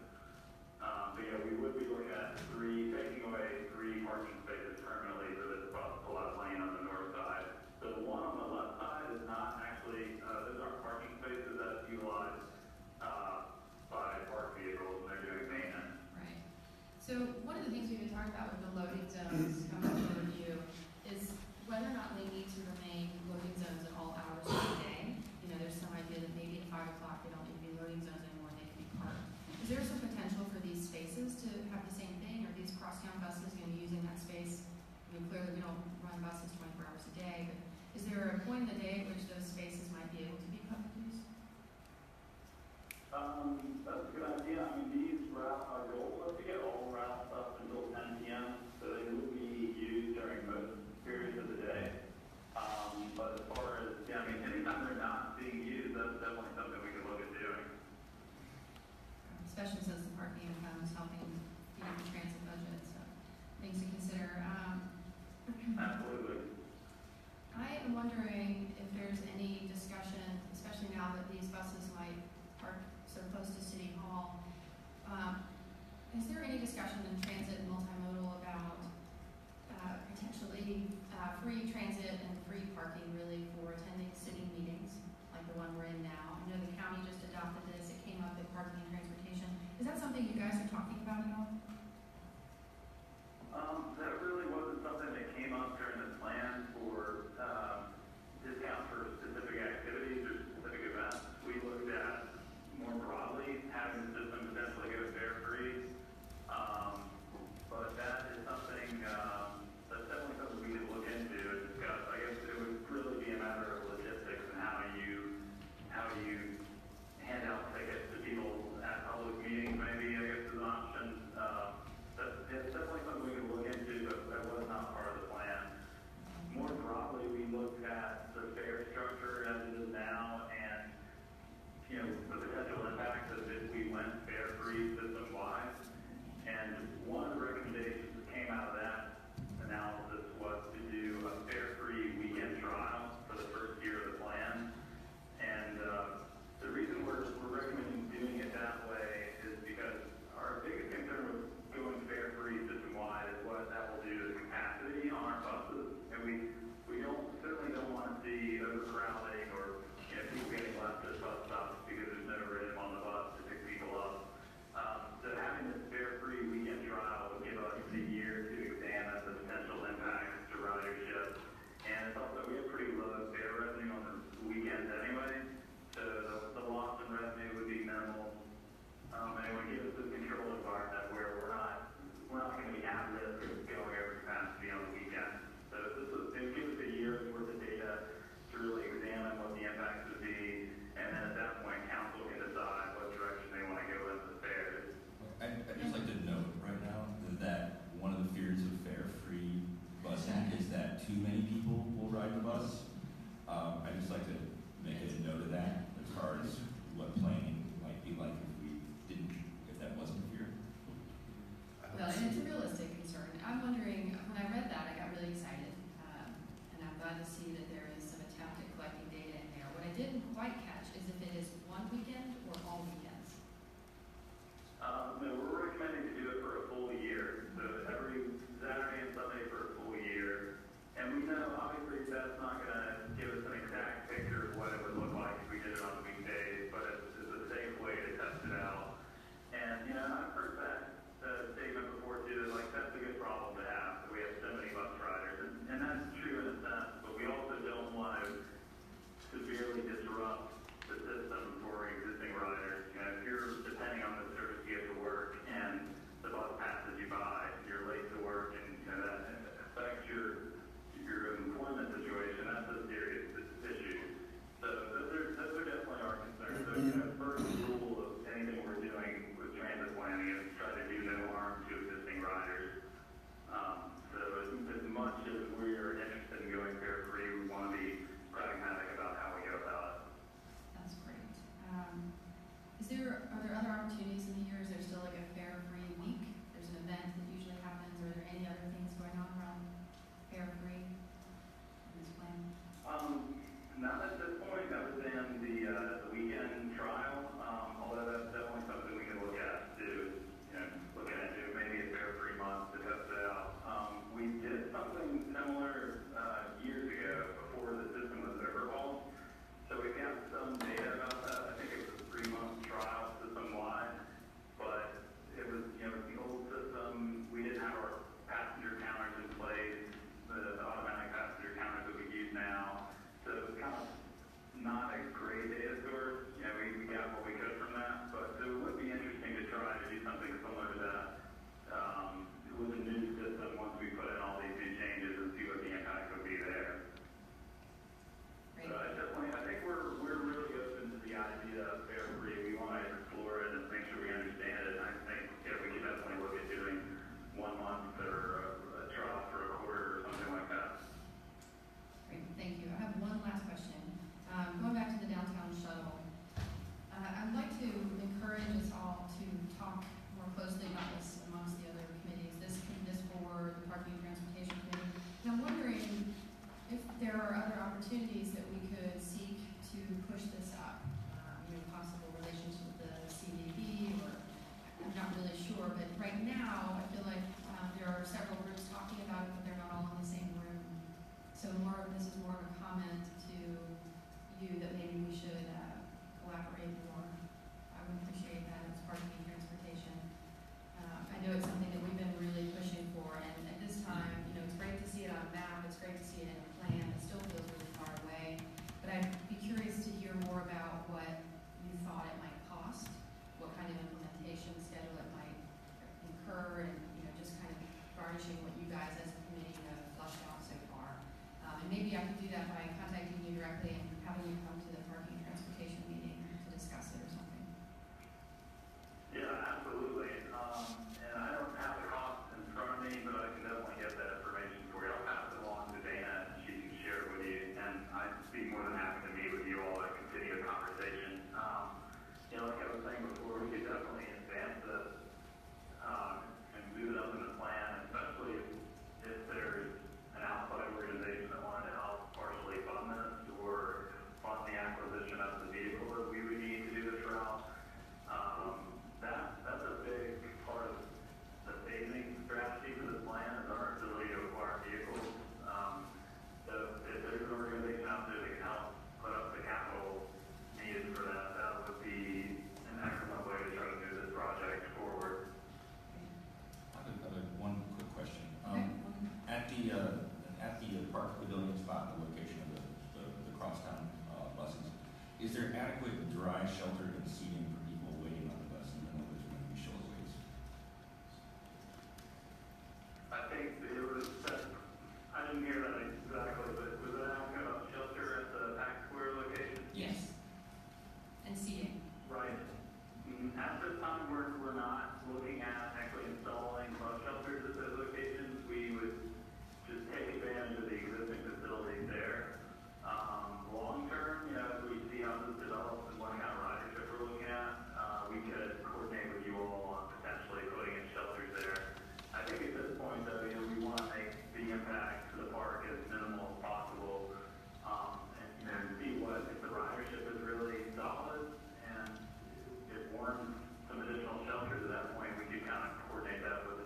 But we would be looking at taking away 3 parking spaces permanently for this bus pull-out lane on the north side. The one on the left side is not actually, those aren't parking spaces that's utilized by park vehicles when they're doing maintenance. Right. So one of the things we've been talking about with the loading zones coming up for review is whether or not they need to remain loading zones at all hours of the day. There's some idea that maybe at 5 o'clock they don't need to be loading zones anymore, they can be parked. Is there some potential for these spaces to have the same thing? Are these crosstown buses going to be using that space? Clearly we don't run buses 24 hours a day, but is there a point in the day at which those spaces might be able to be public use? That's a good idea. I mean, these routes, our goal was to get all routes up until 10 p.m., so they would be used during most periods of the day. But as far as, anytime they're not being used, that's definitely something we can look at doing. Especially since the parking income is helping feed the transit budget, so things to consider. Absolutely. I am wondering if there's any discussion, especially now that these buses might park so close to City Hall. Is there any discussion in transit and multimodal about potentially free transit and free parking really for attending city meetings like the one we're in now? I know the county just adopted this. It came up at parking and transportation. Is that something you guys are talking about at all? That really wasn't something that came up during the plan for discounts for specific activities or specific events. We looked at more broadly having the system potentially go fare free opportunities in the year? Is there still like a Fair Free week? There's an event that usually happens. Are there any other things going on around Fair Free in this plan? Not at this point, other than the weekend trial, although that's definitely something we can look at to, look at it, maybe a Fair Free month to test it out. We did something similar years ago before the system was overhauled. So we got some data about that. I think it was a 3-month trial system-wide, but it was, the old system. We didn't have our passenger counters in place, the automatic passenger counters that we use now. So it was kind of not a great data source. We got what we could from that, but it would be interesting to try to do something similar to that with a new system once we put in all these new changes and see what the impact would be there. Great. I think we're really open to the idea of Fair Free. We want to explore it and make sure we understand it. And I think we could definitely look at doing 1 month or a trial for a quarter or something like that. Great, thank you. I have one last question. Going back to the downtown shuttle, I'd like to encourage us all to talk more closely about this amongst the other committees, this board, the Parking and Transportation Committee. And I'm wondering if there are other opportunities that we could seek to push this up, possible relations with the CDB, or I'm not really sure, but right now I feel like there are several groups talking about it, but they're not all in the same room. So this is more of a comment to you that maybe we should collaborate more. I would appreciate that as Parking and Transportation. I know it's something that we've been really pushing for, and at this time, it's great to see it on a map, it's great to see it in a plan, it still feels really far away. But I'd be curious to hear more about what you thought it might cost, what kind of implementation schedule it might incur, and just kind of garnishing what you guys as a committee have flushed out so far. And maybe I could do that by contacting you directly and having you come to the Parking and Transportation meeting to discuss it or something. Yeah, absolutely. And I don't have the cost in front of me, but I can definitely get that information for you. I'll pass it along to Dana, and she can share it with you. And I'd be more than happy to meet with you all and continue the conversation. Like I was saying before, we could definitely advance this and move it up in the plan, especially if there's an outside organization that wanted to help partially fund this or fund the acquisition of the vehicle that we would need to do this route. That's a big part of the phasing strategy for this plan is our ability to acquire vehicles. So if there's an organization out there that can help put up the capital needed for that, that would be an excellent way to try to move this project forward. I have one quick question. Okay. At the park pavilion spot, the location of the crosstown buses, is there adequate dry shelter and seating for people waiting on the bus, even though there's going to be short waits? I think it was, I didn't hear that exactly, but was that asking about shelter at the Pack Square location? Yes. And seating. Right. At this time, we're not looking at actually installing bus shelters at those locations. We would just take advantage of the existing facilities there. Long term, as we see how this develops and what kind of ridership we're looking at, we could coordinate with you all on potentially putting in shelters there. I think at this point, though, we want to make the impact to the park as minimal as possible, and see what if the ridership is really solid and it warrants some additional shelters. At that point, we could kind of coordinate that with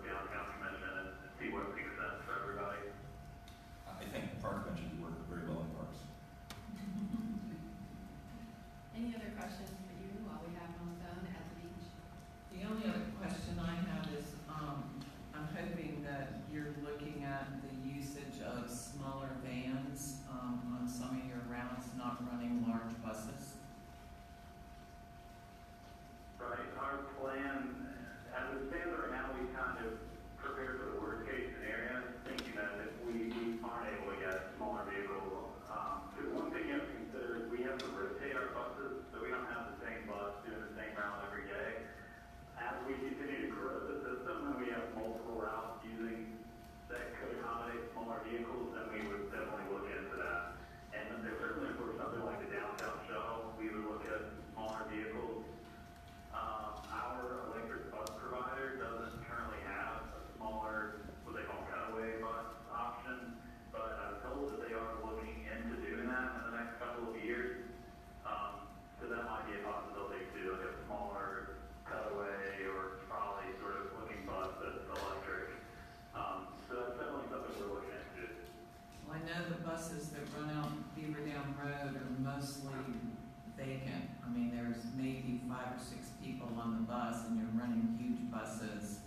bus and you're running huge buses.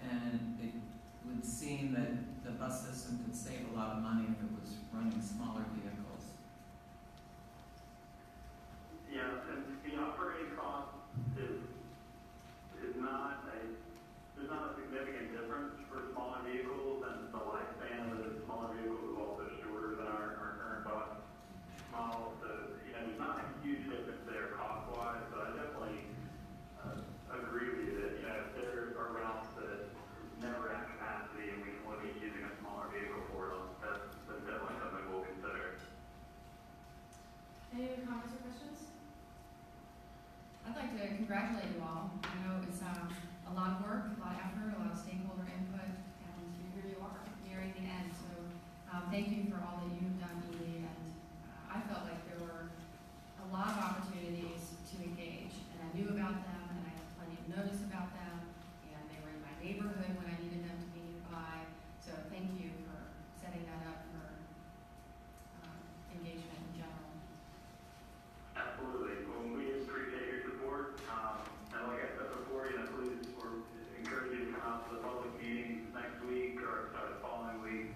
And it would seem that the bus system could save a lot of money if it was running smaller vehicles. Yeah, and the operating cost is not there's not a significant difference for smaller vehicles, and the lifespan of the smaller vehicles is also shorter than our current bus model. So, there's not a huge difference there cost-wise, but I definitely agree with you that, if there are routes that never have capacity and we can look at using a smaller vehicle for them, that's definitely something we'll consider. Any other comments or questions? I'd like to congratulate you all. I know it's a lot of work, a lot of effort, a lot of stakeholder input, and here you are, nearing the end. So thank you for all that you've done, Edie. And I felt like there were a lot of opportunities to engage, and I knew about them, and I had plenty of notice about them, and they were in my neighborhood when I needed them to be nearby. So thank you for setting that up for engagement in general. Absolutely. Well, we appreciate your support. And like I said before, please, we're encourage you to come out to the public meetings next week or the following week.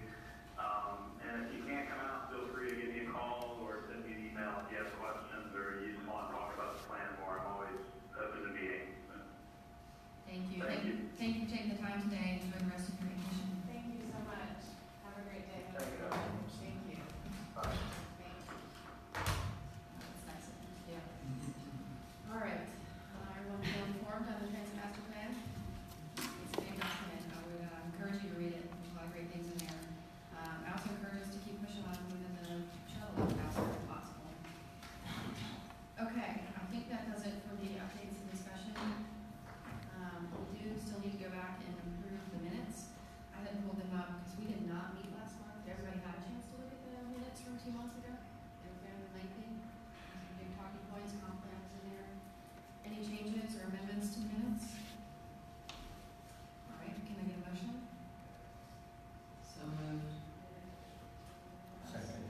And if you can't come out, feel free to give me a call or send me an email if you have questions or you just want to talk about the plan more. I'm always open to meeting. Thank you. Thank you. Thank you for taking the time today. Enjoy the rest of your vacation. Thank you so much. Have a great day. Thank you. Thank you. Bye. Thank you. That's nice of you. Yeah. All right. Everyone feel informed on the transit master plan? It's a big document. I would encourage you to read it. There's a lot of great things in there. I also encourage us to keep pushing on moving the shuttle faster if possible. Okay, I think that does it for the updates and discussion. We do still need to go back and improve the minutes. I didn't pull them up because we did not meet last month. Did everybody have a chance to look at the minutes from 2 months ago? They were fairly lengthy. Some big talking points, comp plans in there. Any changes or amendments to minutes? All right, can I get a motion? So moved. Second.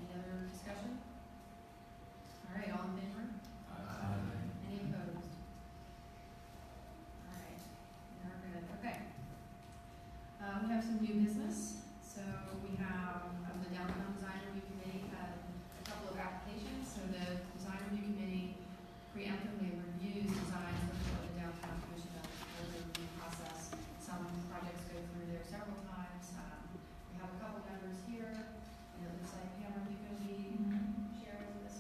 Any other discussion? All right, all in favor? Any opposed? All right, we are good. Okay. We have some new business. So we have the Downtown Design Review Committee had a couple of applications. So the Design Review Committee preemptively reviews designs before the Downtown Commission does the review process. Some projects go through there several times. We have a couple members here, and it looks like Pam, are you going to be sharing with us?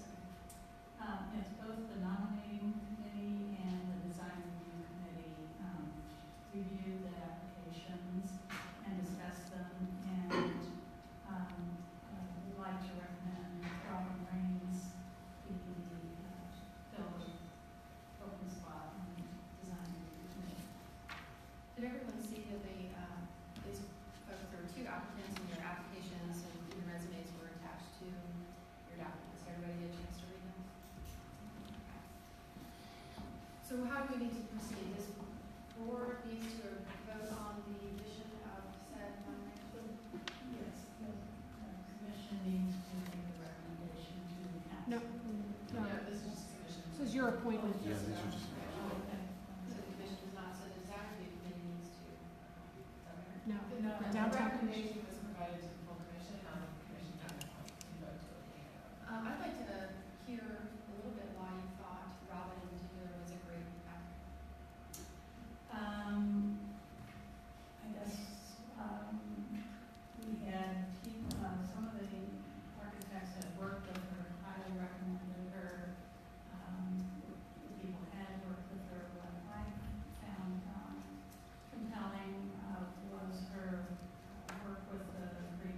It's both the nominating committee and the design review committee review the applications and discuss them, and we'd like to recommend Robin Raines be fill the open spot on the design review committee. Did everyone see that they there were 2 applicants and their applications and even resumes were attached to your documents? Everybody get a chance to read them? Okay. So how do we need to proceed? This board needs to vote on the addition of said nomination? Yes, the commission needs to make a recommendation to the council. No. No. This is just commission. This is your appointment. Yeah, these are just. Oh, okay. So the commission is not, so the design review committee needs to. Is that right? No. No, The the downtown. recommendation was provided to the full commission, not the commission doesn't want to vote to it. I'd like to hear a little bit why you thought Robin in particular was a great applicant. I guess, we had people, some of the architects that worked with her highly recommended her. The people had worked with her. What I found compelling was her work with the Green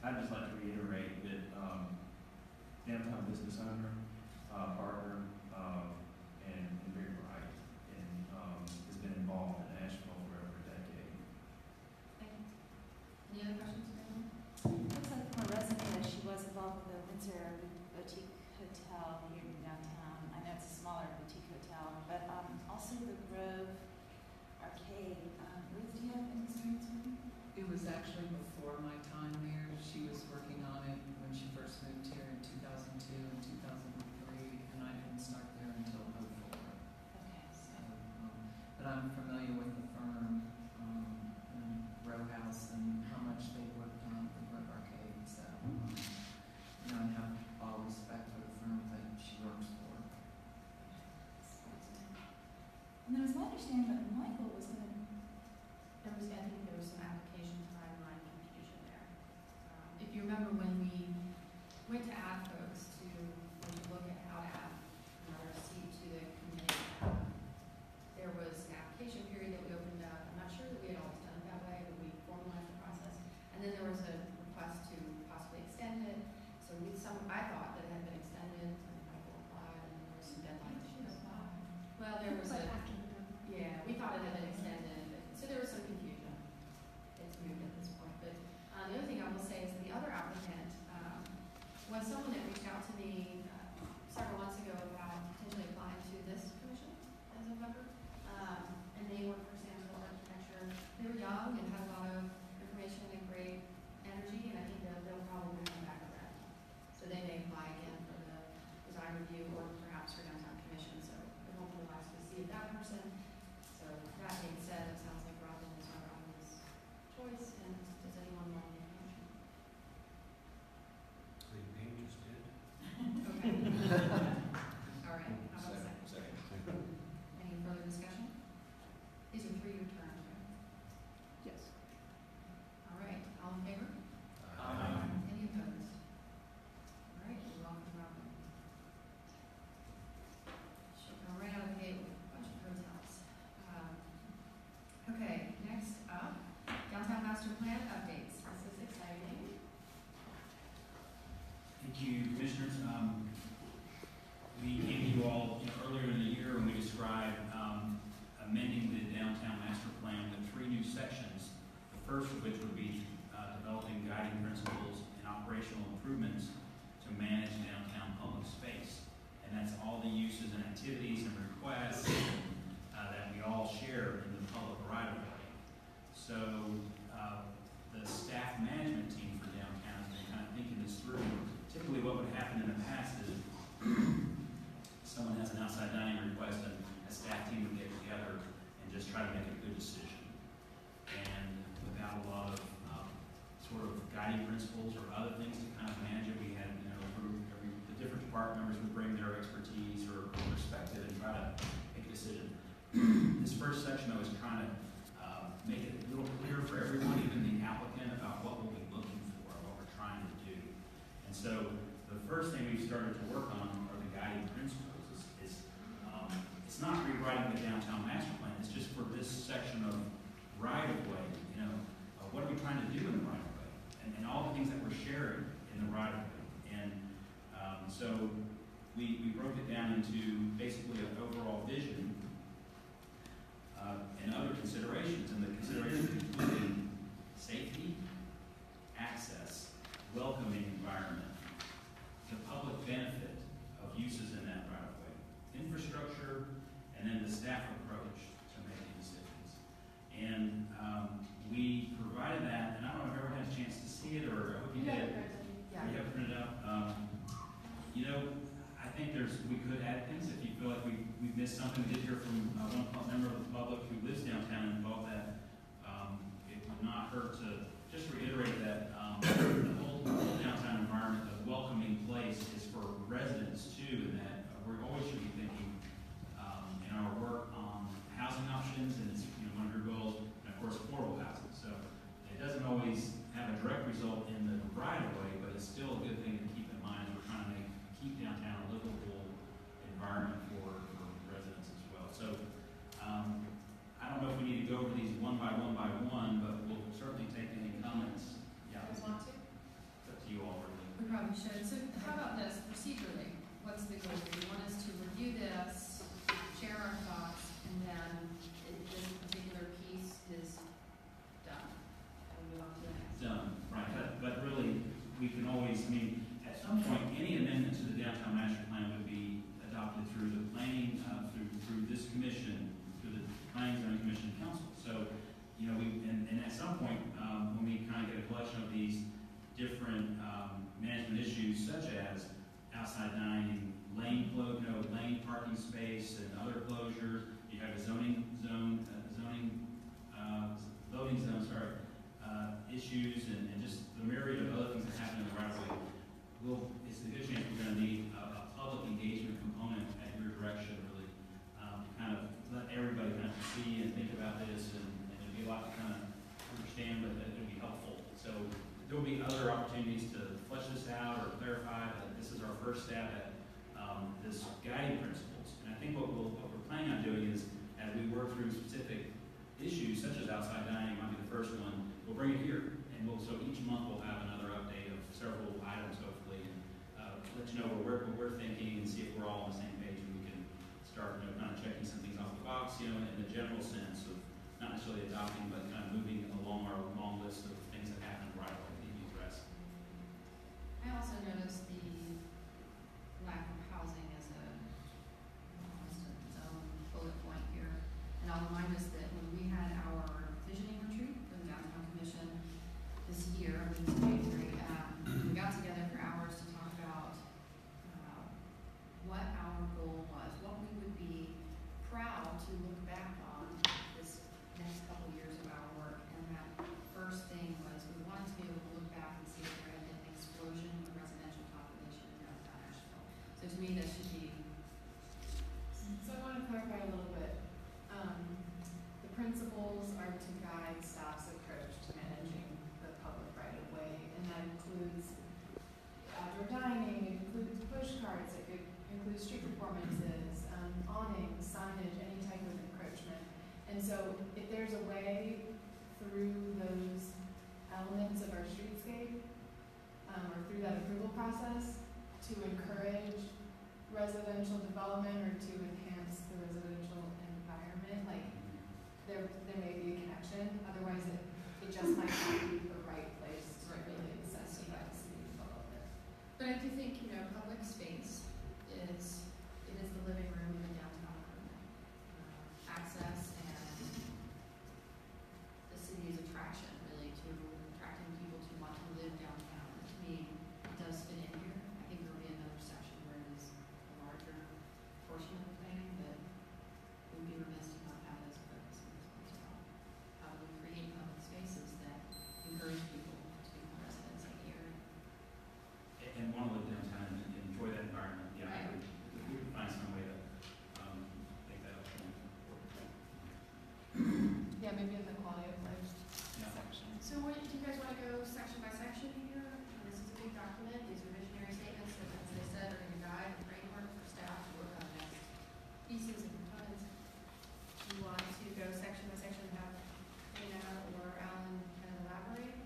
I'd just like to reiterate that downtown business owner, partner, and very bright, and has been involved in Asheville for over a decade. Thank you. Any other questions for anyone? Looks like from a resume that she was involved with the Windsor Boutique Hotel here in downtown. I know it's a smaller boutique hotel, but also the Grove Arcade. Ruth, do you have any experience with it? It was actually before my time there. She was working on it when she first moved here in 2002 and 2003, and I didn't start there until 2004. Okay. So, but I'm familiar with the firm, and Row House, and how much they worked on the Grove Arcade. So, you know, I have all respect for the firm that she works for. And then it was my understanding that Michael was going to. I think there was some application timeline confusion there. If you remember when we went to add folks to look at how to add another seat to the committee, there was an application period that we opened up. I'm not sure that we had always done it that way, but we formalized the process. And then there was a request to possibly extend it. So I thought that it had been extended, and Michael applied, and there was some deadline issues. Well, there was yeah, we thought it had been extended, so there was some confusion. It's moved at this point. But the other thing I will say is that the other applicant was someone that reached out to me several months ago about potentially applying to this commission as a member. And they work for Samsville Architecture. They were young and had a lot of information and great energy, and I think they'll probably come back around. So they may apply again for the design review or perhaps for downtown commission. So we hope we'll actually see that person. So that being said, it sounds like Robin is our obvious choice, and does anyone want to make a motion? The name just did. Okay. All right, how about a second? Any further discussion? These are 3-year terms, right? Yes. All right, all in favor? Any opposed? All right, we're welcome, Robin. She'll come right out of the gate with a bunch of hotels. Okay, next up, downtown master plan updates. This is exciting. Thank you, Commissioners. We came to you all earlier in the year when we described amending the downtown master plan with 3 new sections. The first of which would be developing guiding principles and operational improvements to manage downtown public space. And that's all the uses and activities and requests that we all share in the public right-of-way. So the staff management team for downtown has been kind of thinking this through. Typically what would happen in the past is someone has an outside dining request and a staff team would get together and just try to make a good decision. And without a lot of sort of guiding principles or other things to kind of manage it, we had, the different department members would bring their expertise or perspective and try to make a decision. This first section I was trying to make it a little clearer for everyone, even the applicant, about what we'll be looking for, what we're trying to do. And so the first thing we've started to work on are the guiding principles. It's not rewriting the downtown master plan, it's just for this section of right-of-way, what are we trying to do in the right-of-way? And all the things that we're sharing in the right-of-way. And so we broke it down into basically an overall vision and other considerations. And the considerations including safety, access, welcoming environment, the public benefit of uses in that right-of-way, infrastructure, and then the staff approach to making decisions. And we provided that, and I don't know if everyone had a chance to see it, or I hope you did. Yeah. We have it printed out. I think we could add things if you feel like we missed something. We did hear from one member of the public who lives downtown and thought that it would not hurt to just reiterate that the whole downtown environment, a welcoming place, is for residents too, and that we always should be thinking in our work on housing options, and it's one of your goals, and of course affordable housing. So it doesn't always have a direct result in the right-of-way, but it's still a good thing to keep in mind as we're trying to keep downtown a livable environment for residents as well. So I don't know if we need to go over these one by one, but we'll certainly take any comments. Yeah. You guys want to? always, I mean, at some point, any amendment to the downtown master plan would be adopted through the planning, through this commission, through the planning zoning commission and council. So, you know, and at some point, when we kind of get a collection of these different management issues, such as outside dining, lane parking space, and other closures, you have a loading zone, issues, and just the myriad of other things that happen in the right of way. It's a good chance we're going to need a public engagement component at your direction, really, kind of let everybody kind of see and think about this, and it'll be a lot to kind of understand, but it'll be helpful. So there'll be other opportunities to flesh this out or clarify, but this is our first step at this guiding principles. And I think what we're planning on doing is, as we work through specific issues such as outside dining, might be the first one, we'll bring it here, and so each month we'll have another update of several items, hopefully, and let you know where we're thinking, and see if we're all on the same page, and we can start, you know, kind of checking some things off the box, you know, in the general sense of not necessarily adopting, but kind of moving along our long list of things that happen right away that need to be addressed. I also noticed the lack of housing as almost its own bullet point here. And I'll remind us that when we had our visioning retreat for the downtown commission this year, I mean, it's January, we got together for hours to talk about what our goal was, what we would be proud to look back on this next couple years of our work. And that first thing was we wanted to be able to look back and see if there had been an explosion of residential population in downtown Asheville. So to me, that should be. So I want to clarify a little bit. The principles are to guide staff's approach to managing the public right of way, and that includes outdoor dining, it includes push carts, it includes street performances, awnings, signage, any type of encroachment. And so if there's a way through those elements of our streetscape, or through that approval process, to encourage residential development or to enhance the residential environment, like there may be a connection. Otherwise, it just might not be the right place to really incentivize city development. But I do think, you know, public space is the living room of the downtown improvement. Access and the city's attraction, really, to attracting people to want to live downtown. And to me, it does fit in here. I think there will be another section where it is a larger portion of the planning, but we'd be remiss to not have it as a focus in this one as well. How do we create public spaces that encourage people to become residents of the area? And want to live downtown and enjoy that environment. Yeah, Right. we would find some way to make that up. Yeah, maybe in the quality of life Yeah. section. So what, do you guys want to go section by section here? This is a big document. These are visionary statements that, as I said, are going to guide the framework for staff to work on next pieces and components. Do you want to go section by section and have Dana or Alan kind of elaborate?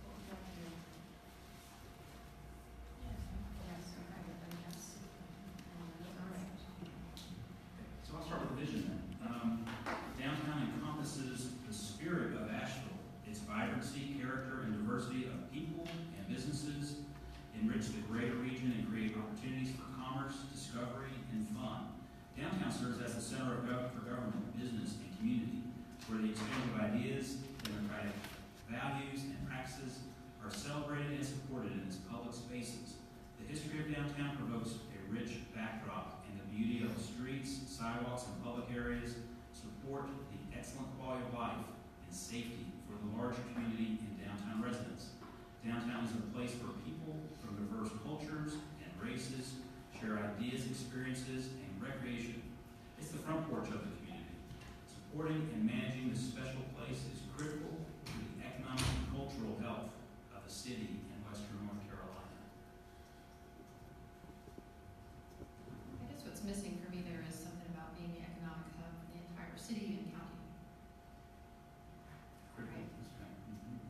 What would you like to do? Yes, okay, then yes. All right. So I'll start with the vision then. Downtown encompasses the spirit of Asheville, its vibrancy, character, and diversity of people and businesses, enrich the greater region and create opportunities for commerce, discovery, and fun. Downtown serves as the center for government, business, and community, where the exchange of ideas, democratic values, and practices are celebrated and supported in its public spaces. The history of downtown provokes a rich backdrop, and the beauty of the streets, sidewalks, and public areas support the excellent quality of life and safety for the larger community and downtown residents. Downtown is a place where people from diverse cultures and races share ideas, experiences, and recreation. It's the front porch of the community. Supporting and managing this special place is critical to the economic and cultural health of the city in western North Carolina. I guess what's missing for me there is something about being the economic hub of the entire city and county. Critical. Right. That's right. Mhm.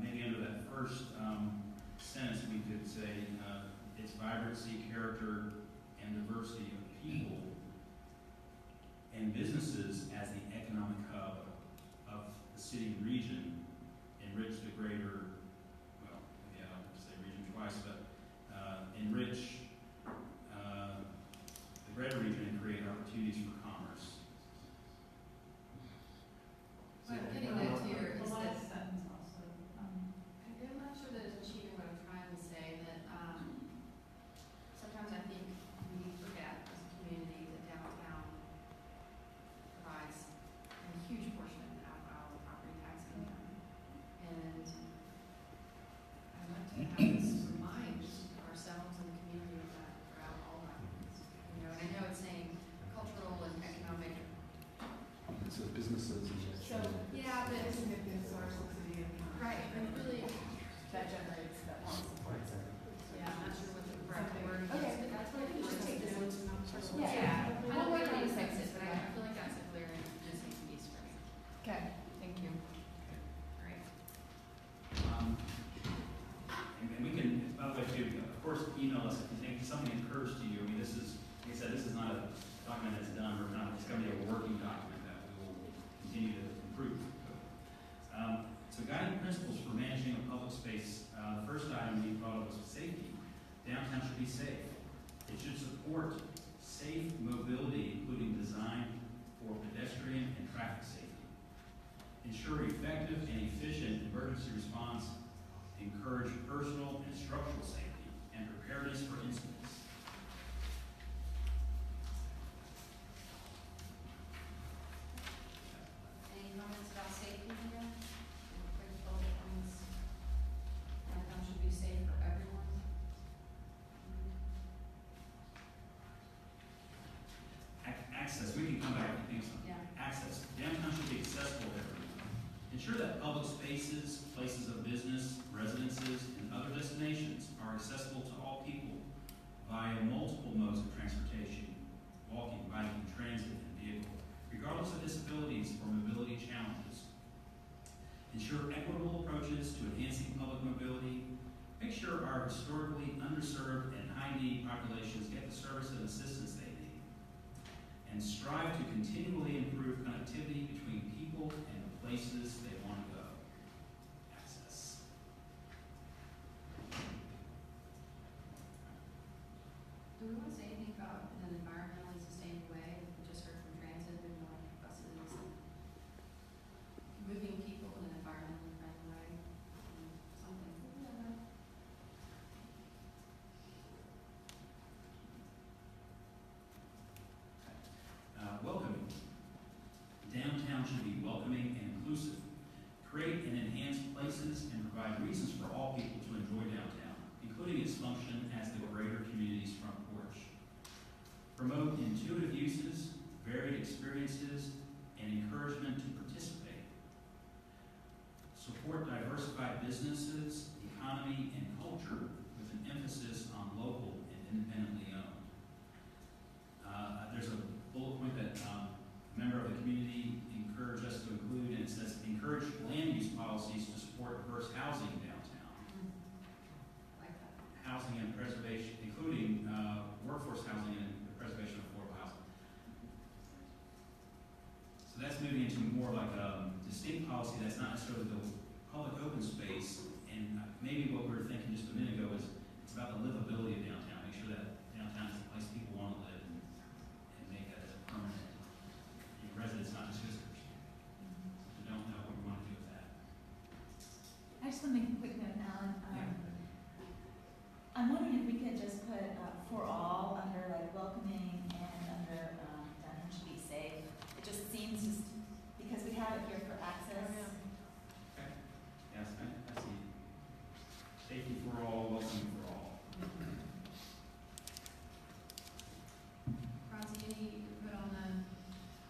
Maybe under that first sentence, we could say its vibrancy, character, and diversity of people and businesses as the economic hub of the city and region, enrich the greater, well, maybe I don't have to say region twice, but enrich the greater region and create opportunities for commerce. What I'm getting at here The is that, last sentence also, I'm not sure that it's achieving what I'm trying to say, that, sometimes I think we forget as a community that downtown provides a huge portion of our property tax income. And I'd like to have us remind ourselves and the community of that throughout all of our meetings. You know, and I know it's saying cultural and economic. It says businesses. So, Yeah, but it's a significant source of city income. right, but really, That generates, that one supports it. yeah, I'm not sure what the correct word is, Okay. but that's what We it should take is. this into notes. Yeah, I don't We'll think work on it the makes sense, fixes, but yeah. I feel like that's a clear and missing piece for me. Okay, thank you. Great. And we can, by the way, too, of course, email us if you think something occurs to you. I mean, this is, like I said, this is not a document that's done or not. It's going to be a working document that we will continue to improve. So guiding principles for managing a public space. The first item we thought of was safety. Downtown should be safe. It should support safe mobility, including design for pedestrian and traffic safety. Ensure effective and efficient emergency response. Encourage personal and structural safety and preparedness for incidents. Any comments about safety here? Any quick bullet points? Downtown should be safe for everyone. Access, we can come back and think something. Yeah. Access. Downtown should be accessible to everyone. Ensure that public spaces, places of business, residences, and other destinations are accessible to all people via multiple modes of transportation, walking, biking, transit, and vehicle, regardless of disabilities or mobility challenges. Ensure equitable approaches to enhancing public mobility. Make sure our historically underserved and high-need populations get the service and assistance they need. And strive to continually improve connectivity between people and the places they want to go. Access. Do we want to say anything about in an environmentally sustainable way? We just heard from transit, we know, like buses, moving people in an environmentally friendly way, something. Welcoming. Downtown should be welcoming and inclusive. Create and enhance places and provide reasons for all people to enjoy downtown, including its function as the greater community's front porch. Promote intuitive uses, varied experiences, and encouragement to participate. Support diversified businesses, economy, and culture with an emphasis on local and independently owned. There's a bullet point that a member of the community encouraged us to include, and it says, encourage land use policies to support diverse housing downtown. Like that. Housing and preservation, including workforce housing and the preservation of affordable housing. So that's moving into more like a distinct policy that's not necessarily the public open space, and maybe what we were thinking just a minute ago is it's about the livability of downtown. Make sure that downtown is the place people want to live and make that as a permanent residence, not just visitors. We don't know what we want to do with that. I just want to make a quick note, Alan. I'm wondering if we could just put for all under like welcoming and under downtown should be safe. It just seems just because we have it here for access. Okay. Yes, I see. Safety for all, welcoming for all. Francie, any input on the, I'm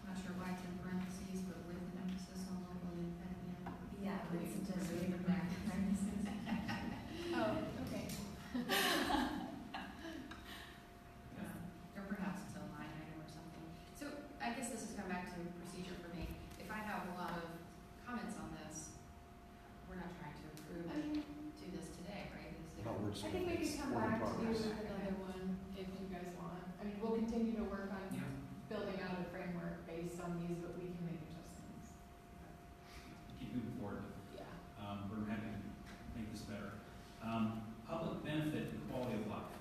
not sure why it's in parentheses, but with an emphasis on local and independent? Yeah, we it's can just bring it back. back. we could come Work in back to you progress. with another one if you guys want. I mean, we'll continue to work on Yeah. building out a framework based on these, but we can make adjustments. Keep moving forward. Yeah. We're happy to make this better. Public benefit and quality of life.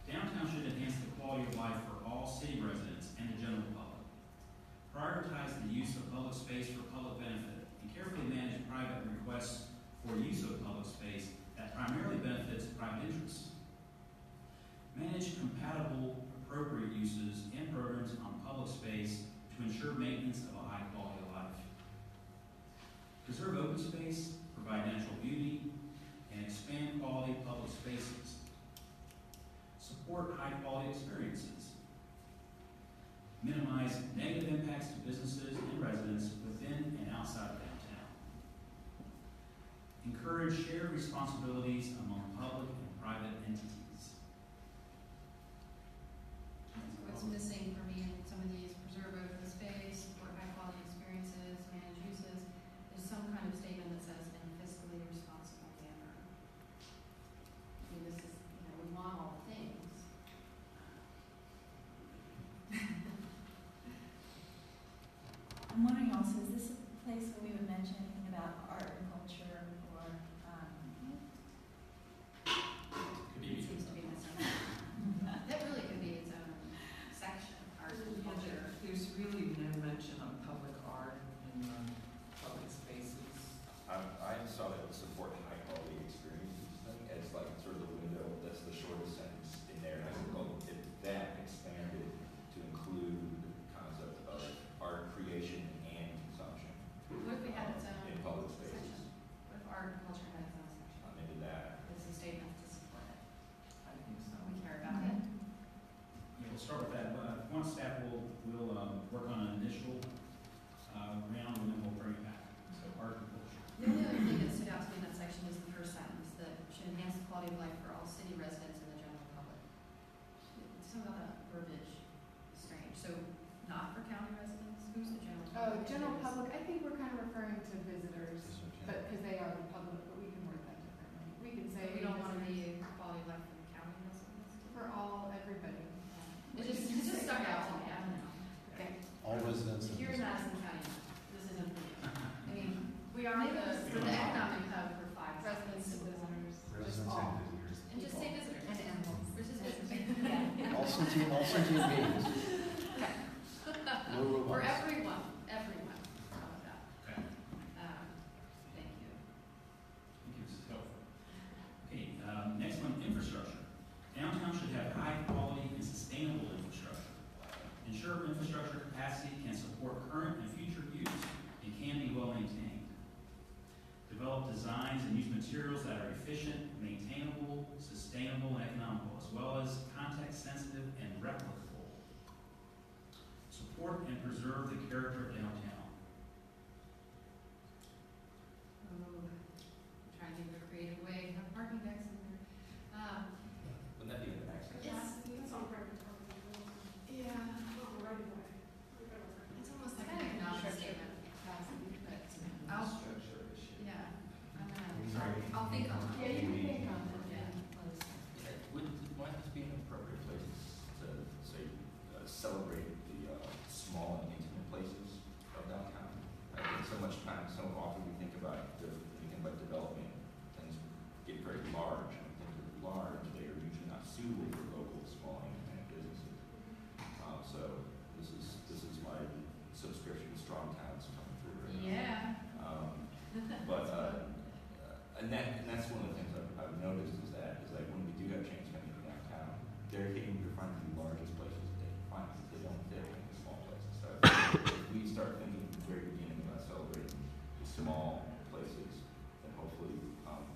Downtown should enhance the quality of life for all city residents and the general public. Prioritize the use of public space for public benefit and carefully manage private requests for use of public space that primarily benefits private interests. Manage compatible appropriate uses and programs on public space to ensure maintenance of a high quality of life. Preserve open space, provide natural beauty, and expand quality public spaces. Support high quality experiences. Minimize negative impacts to businesses and residents within and outside of downtown. Encourage shared responsibilities among public and private entities. What's missing for me in some of these, preserve open space, support high quality experiences, manage uses, is some kind of statement that says in a fiscally responsible manner. I mean, this is, we want all the things. I'm wondering also, is this a place where we would mention anything about art and culture or, Could be It seems to be missing. That really could be its own section, art and culture. There's really no mention of public art in the public spaces. I saw that the support high quality experiences thing as like sort of the window, that's the shortest sentence in there. And I said, well, if that expanded to include the concept of art creation and consumption What if we had its own in public section? spaces, What if art and culture had its own section? maybe that. It's a statement to support it. I think so. We care about it. Yeah, we'll start with that. One staff will work on an initial round and then we'll bring it back. So art and culture. The only other thing that stood out to me in that section is the first sentence, that should enhance the quality of life for all city residents and the general public. Some of that verbiage is strange. So not for county residents, who's the general public? Oh, general public, I think we're kind of referring to visitors, but, because they are the public, but we can word that differently. We can say. We don't want to visitors be quality of life for the county residents. For all, everybody. It just stuck out to me, I don't know. Okay. All residents. If you're in Madison County, this isn't for you. I mean, we are the economic hub for five Residents and cities. visitors. Residents all. and visitors. And just say visitors. And animals. Or just visitors. All sentient beings. No robots. For everyone, how about that? Okay. Thank you. Thank you, this is helpful. Okay, next one, infrastructure. Downtown should have high quality and sustainable infrastructure. Ensure infrastructure capacity can support current and future use and can be well maintained. Develop designs and use materials that are efficient, maintainable, sustainable, and economical, as well as context sensitive and replicable. Support and preserve the character of downtown. Oh, I'm trying to think of a creative way, have parking decks in there. Wouldn't that be an access? It's on private property. Yeah, Right away. it's almost like an economic statement, but I'll, Structure issue. yeah, I'll think on Yeah, it. you can think on it. Yeah. Wouldn't this be an appropriate place to say, celebrate the small and intimate places of downtown? I think so much time, so often we think about development, things get very large, and when things are large, they are usually not suitable for local, small, and independent businesses. So this is my subscription to Strong Towns coming through right now. Yeah. And that's one of the things I've noticed is like when we do have change coming to downtown, they're hitting to find the largest places that they can find, because they don't fit in the small places. So if we start thinking at the very beginning about celebrating the small places, then hopefully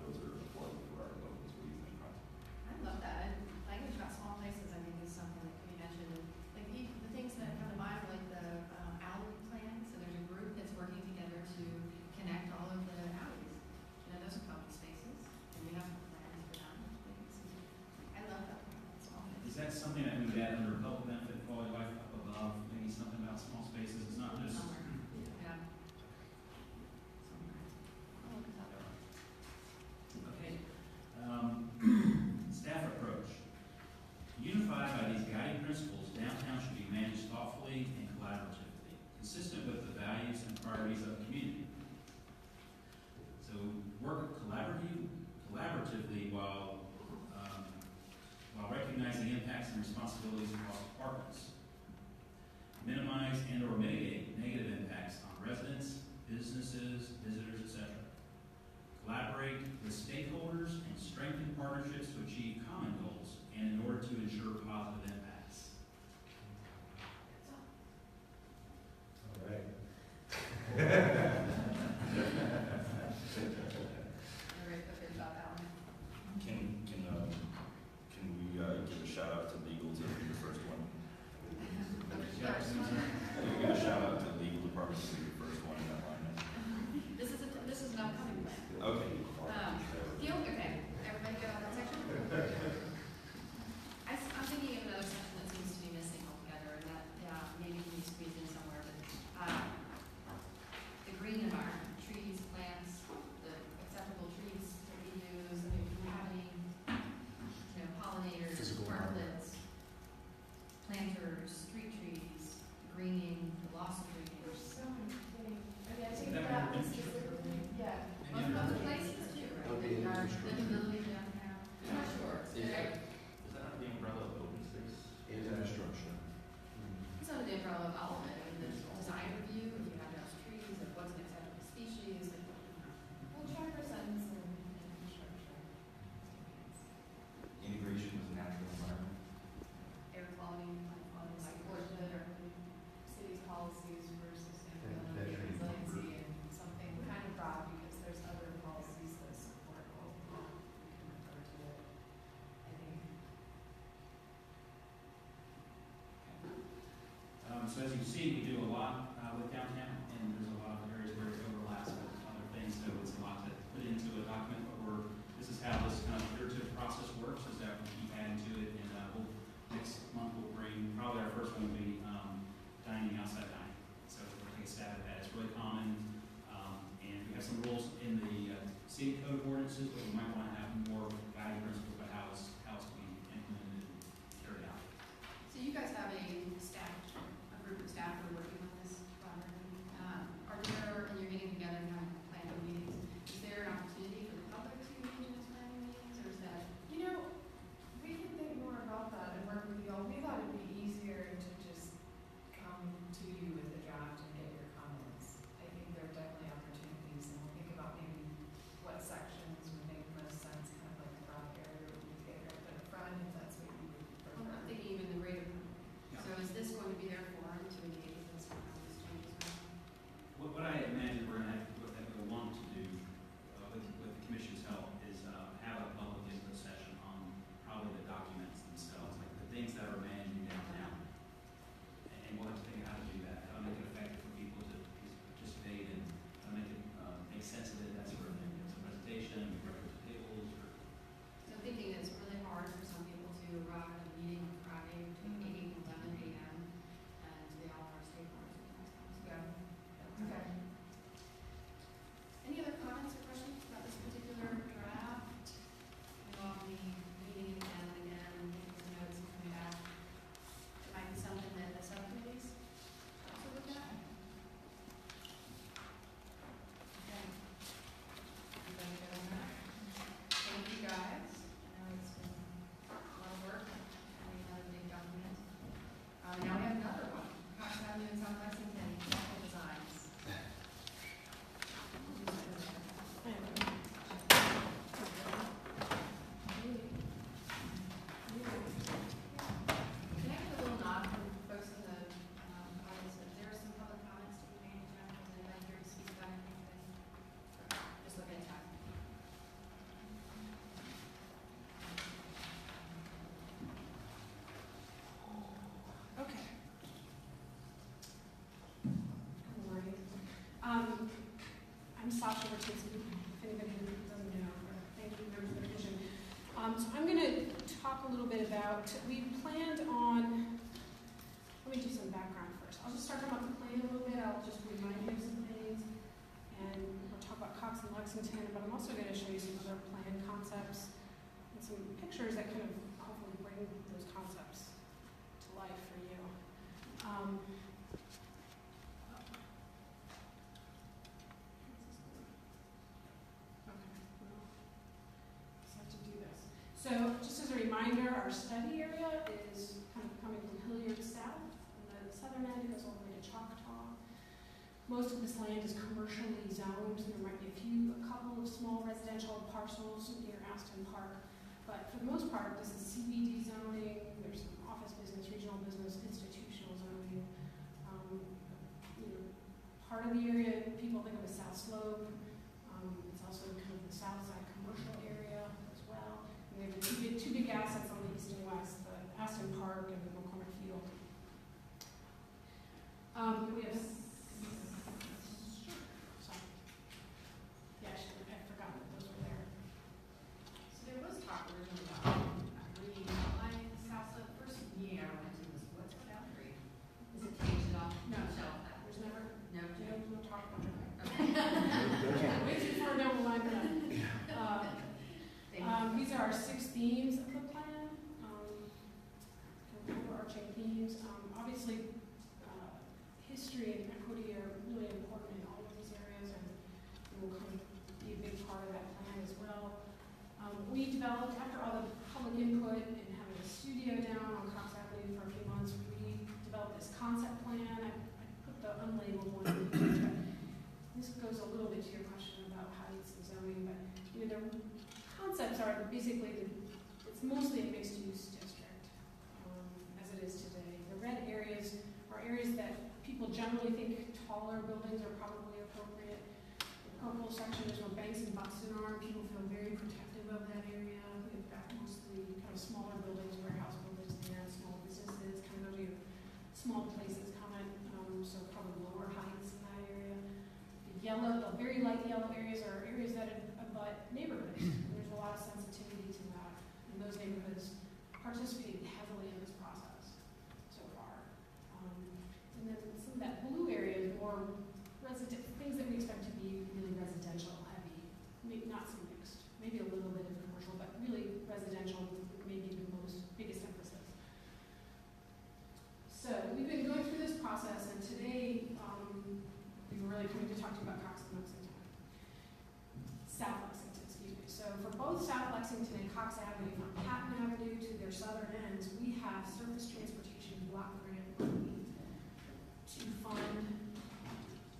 those are affordable for our locals where you can find. I love that. Language about small places, I think, is something that could be mentioned. Like the things that come to mind are like the alley plan. So there's a group that's working together to connect all of the alleys. Those are public spaces, and we have plans for them. I love that. Small Is places. that something that we would add under public benefit, quality of life up above, maybe something about small spaces? It's not just. Somewhere. Yeah. Somewhere. I'll look it up. Okay. Staff impacts and responsibilities across departments. Minimize and or mitigate negative impacts on residents, businesses, visitors, etc. Collaborate with stakeholders and strengthen partnerships to achieve common goals and in order to ensure positive impacts. All right. All right, but there's about that one. Can we give a shout out to legal to be the first one? Give a shout out to the legal department to be the first one in that line. This is an upcoming plan. Okay. Okay, everybody go on that section? I'm thinking of another section that seems to be missing altogether, and that, maybe can be squeezed in somewhere, but, the green environment, trees, plants, the acceptable trees that we use, I mean, do we have any, pollinators, Physical parklets, planters, street trees, greening, the loss of greening. There's so many things. I mean, I think That that would be specifically, yeah. Any Most other- other places too, right? That'd be Our infrastructure. livability downtown. Yeah, sure. Is that under the umbrella of open space? And infrastructure. It's under the umbrella of all of it, and there's design review, and you have those trees, and what's an acceptable species, and, Well, chapter sentence and infrastructure. Integration with the natural environment. air quality, light quality, Like like what what the city's policies for sustainability That and should be resiliency and something kind of broad because there's other policies that support all of that. We can refer to it, I think. So as you see, we do a lot with downtown, and there's a lot of areas where it overlaps with other things, so it's a lot to put into a document, but this is how this kind of iterative process works, is that we keep adding to it, and next month we'll bring, probably our first one will be dining, outside dining. So we'll take a stab at that. It's really common, and we have some rules in the city code of ordinances, but we might want to have more guiding principles about how it's to be implemented and carried out. So you guys have a staff, a group of staff who are working on this collaboratively. Are there, and you're getting together and having planning meetings, is there an opportunity for the public to engage in those planning meetings, or is that? You know, we can think more about that and work with you all. We thought it'd be easier to just come to you with a draft and get your comments. I think there are definitely opportunities, and we'll think about maybe what sections would make most sense, kind of like a broad area would be there at the front, if that's what you would prefer. I'm thinking even the greater. Yeah. So is this going to be their forum to engage with us on how this changes? What I imagine we're going to have, what we'll want to do, with the commission's help, is have a public input session on probably the documents themselves, like the things that are managing downtown. And we'll have to think of how to do that, how to make it effective for people to participate and how to make it, make sense of it, that sort of thing. It's a presentation, we bring it to tables, or. So I'm thinking it's really hard for some people to arrive at a meeting on Friday between 8 and 11 a.m. and they all are stakeholders. Yeah. Okay. Any other comments or questions about this particular draft? We'll all be meeting again and again, taking notes and coming back. It might be something that the subcommittees also look at. Okay. Everybody good on that? Thank you, guys. I know it's been a lot of work, and another big document. Now we have another one, Cox Avenue and South Lexington, capital designs. Can I get a little nod from folks in the audience, if there are some public comments to be made, Jeff, is anybody here to speak about anything? Just look at time. Okay. Good morning. I'm Sasha Ortiz, if anybody doesn't know, or thank you, members of the division. So I'm going to talk a little bit about, we planned on, let me do some background first. I'll just start about the plan a little bit, I'll just remind you of some things, and we'll talk about Cox and Lexington, but I'm also going to show you some other plan concepts and some pictures that kind of hopefully bring those concepts to life for you. Okay, well, just have to do this. So just as a reminder, our study area is kind of coming from Hilliard south, and the southern end goes all the way to Choctaw. Most of this land is commercially zoned. There might be a couple of small residential parcels near Aston Park, but for the most part, this is CBD zoning. There's some office business, regional business, institutional zoning. Part of the area people think of as South Slope. It's also kind of the south side commercial area as well. And we have the two big assets on the east and west, the Aston Park and the McCormick Field. We have, sorry. Yeah, I forgot that those were there. So there was talk originally about redefining South Slope. First year I went to was what's the boundary? Is it changed at all? No. Shelf that. There's never, No. no talk about it. Okay. Way too far down the line for that. These are our 6 themes of the plan, overarching themes. Obviously, history and equity are really important in all of these areas, and will kind of be a big part of that plan as well. We developed, after all the public input and having a studio down on Cox Avenue for a few months, we developed this concept plan. I put the unlabeled one in here, but this goes a little bit to your question about heights and zoning, but the concepts are basically, it's mostly a mixed-use district, as it is today. The red areas are areas that people generally think taller buildings are probably appropriate. The purple section is where Banks and Buxton are, and people feel very protective of that area. We've got mostly kind of smaller buildings, warehouse buildings there, small businesses, kind of your small places comment, so probably lower heights in that area. The very light yellow areas are areas that abut neighborhoods. There's a lot of sensitivity to that, and those neighborhoods participate heavily in this process so far. And then some of that blue area is more things that we expect to be really residential heavy, maybe not so mixed, maybe a little bit of commercial, but really residential maybe the biggest emphasis. So we've been going through this process, and today we were really coming to talk to you about Cox and Lexington. South Lexington, excuse me. So for both South Lexington and Cox Avenue, from Patton Avenue to their southern ends, we have surface transportation block grant money to fund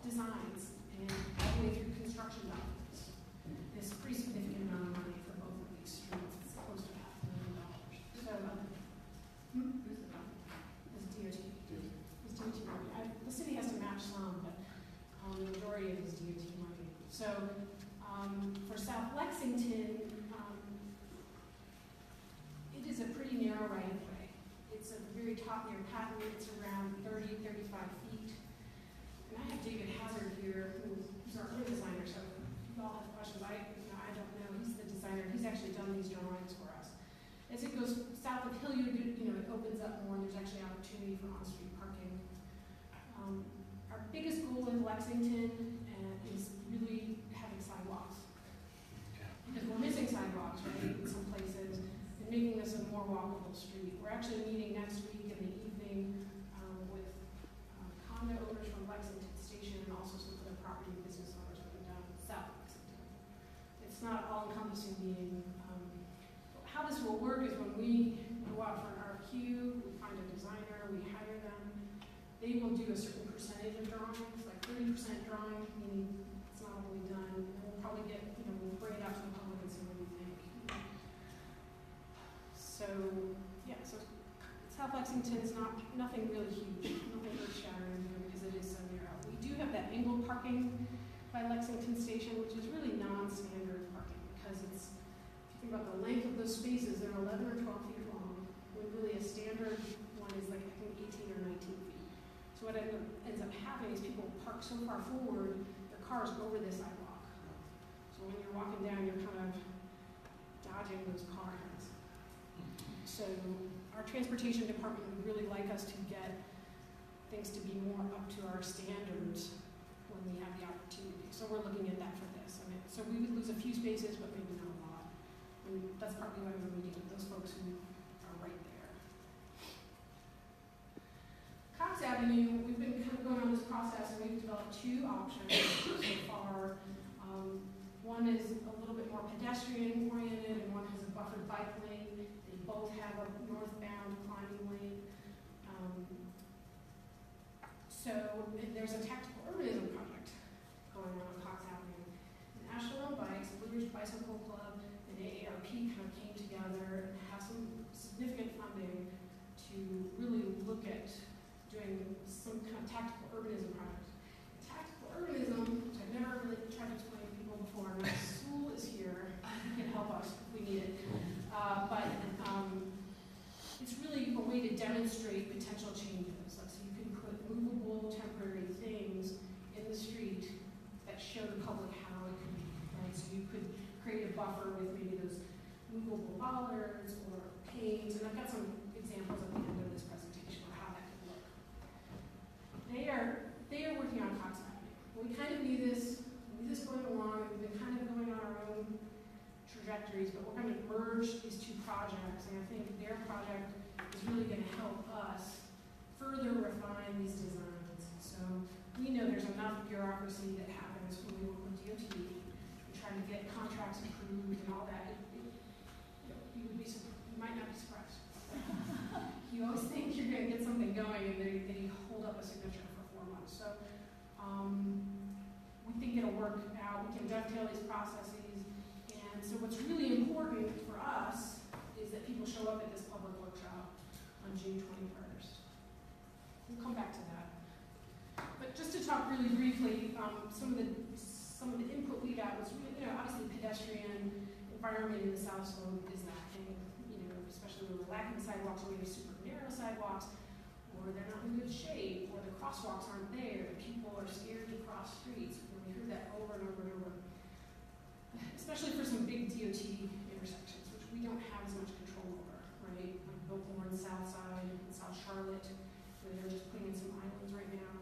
designs and all the way through construction documents. It's a pretty significant amount of money for both of these streets. It's close to $500,000. So, Who's the one? it's DOT. It's DOT money. The city has to match some, but the majority of it is DOT money. So for South Lexington, it is a pretty narrow right of way. It's at the very top near Patton. It's around 30, 35 feet. And I have David Hazard here, who's our urban designer. So if you all have questions, I don't know. He's the designer. He's actually done these drawings for us. As it goes south of Hilliard, it opens up more. There's actually opportunity for on-street parking. Our biggest goal in Lexington is really having sidewalks. Because we're missing sidewalks, right, in some places, and making this a more walkable street. We're actually meeting next week in the evening with condo owners from Lexington Station and also some other property and business owners that are down South Lexington. It's not all-encompassing meeting. How this will work is when we go out for an RFQ, we find a designer, we hire them. They will do a certain percentage of drawings, like 30% drawing, meaning it's not all the way done. And then we'll probably get, we'll bring it out to the public and see what we think. So, yeah, so South Lexington is nothing really huge, nothing earth-shattering because it is so narrow. We do have that angled parking by Lexington Station, which is really non-standard parking because it's, if you think about the length of those spaces, they're 11 or 12 feet long, when really a standard one is like, I think, 18 or 19 feet. So what ends up happening is people park so far forward, their cars over the sidewalk. So when you're walking down, you're kind of dodging those cars. So our transportation department would really like us to get things to be more up to our standards when we have the opportunity. So we're looking at that for this. So we would lose a few spaces, but maybe not a lot. And that's partly why we're meeting with those folks who are right there. Cox Avenue, we've been kind of going on this process, and we've developed 2 options so far. One is a little bit more pedestrian oriented, and one has a buffered bike lane. there's a tactical urbanism project going on Cox Avenue. And Asheville Bikes, Blue Bicycle Club, and AARP kind of came together and have some significant funding to really look at doing some kind of tactical urbanism project. Tactical urbanism, which I've never really tried to explain to people before, and school is here, he can help us if we need it. It's really a way to demonstrate potential changes. Like, so you can put movable temporary things in the street that show the public how it could be, right? So you could create a buffer with maybe those movable bollards or panes, and I've got some examples at the end of this presentation of how that could look. They are working on Cox Avenue. We kind of knew this going along, and we've been kind of going on our own trajectories, but we're going to merge these two projects, and I think their project is really going to help us further refine these designs. So we know there's enough bureaucracy that happens when we work with DOT. We try to get contracts approved and all that. You might not be surprised. You always think you're going to get something going, and they hold up a signature for 4 months. So we think it'll work out. We can dovetail these processes. And so what's really important for us is that people show up at this public workshop on June 21st. We'll come back to that. But just to talk really briefly, some of the input we got was really, obviously pedestrian environment in the South Slope is lacking, especially when we're lacking sidewalks, or we have super narrow sidewalks, or they're not in good shape, or the crosswalks aren't there, people are scared to cross streets. We heard that over and over and over. Especially for some big DOT intersections, which we don't have as much control over, right? Like Biltmore and South Side and South Charlotte, where they're just putting in some islands right now.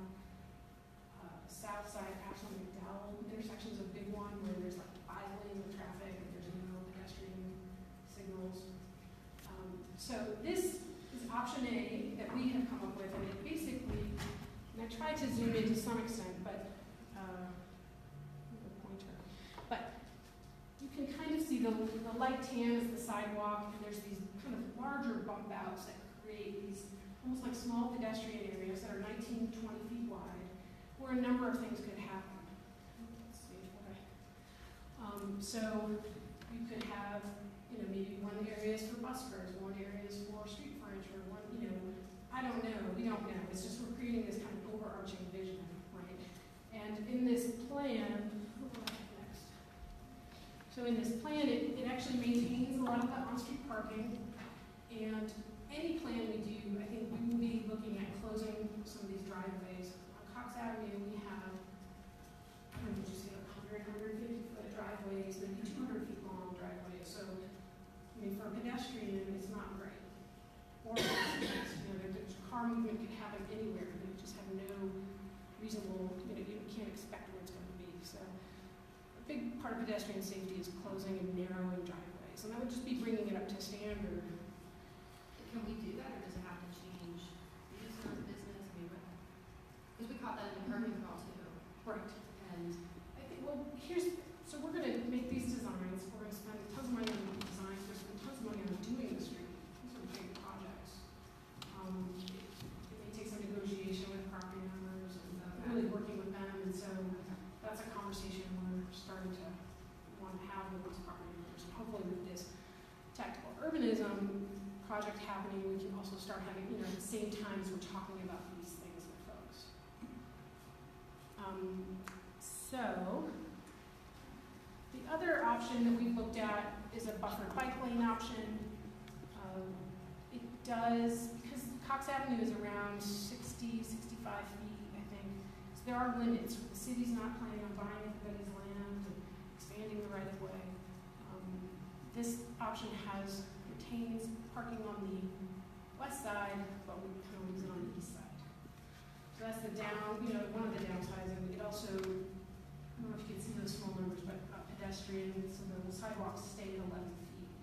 South Side, Ashland McDowell intersection is a big one where there's like 5 lanes of traffic and there's no pedestrian signals. So this is option A that we have come up with, and it basically, and I tried to zoom in to some extent, but you can kind of see the light tan is the sidewalk, and there's these kind of larger bump outs that create these almost like small pedestrian areas that are 19, 20 feet wide, where a number of things could happen. Let's see, so you could have, maybe one area is for buskers, one area is for street furniture, one, I don't know, we don't know. It's just we're creating this kind of overarching vision, right? And in this plan, so in this plan, it actually maintains a lot of the on-street parking, and any plan we do, I think we will be looking at closing some of these driveways. On Cox Avenue, we have, I don't know, did you say 100, 150-foot driveways, maybe 200 feet long driveways. So, for a pedestrian, it's not great. Or there's car movement can happen anywhere, and you just have no reasonable, you can't expect where it's going to be. So, big part of pedestrian safety is closing and narrowing driveways, and that would just be bringing it up to standard. Can we do that, or does it have to change use or business? Because we caught that in the parking call too. Right. And I think, so we're going to make these designs. We're going to spend tons of money on the designs. We're going to spend tons of money on doing the street. These are big projects. It may take some negotiation with property owners and really working with them, and so that's a conversation we're starting to want to have with these property owners. And hopefully with this tactical urbanism project happening, we can also start having, at the same time as we're talking about these things with folks. So the other option that we've looked at is a buffered bike lane option. It does, because Cox Avenue is around 60, 65 feet, I think. So there are limits. The city's not planning on buying everybody's land and expanding the right of way. This option retains parking on the west side, but we kind of lose it on the east side. So that's the one of the downsides. And it also, I don't know if you can see those small numbers, but pedestrian, so the sidewalks stay at 11 feet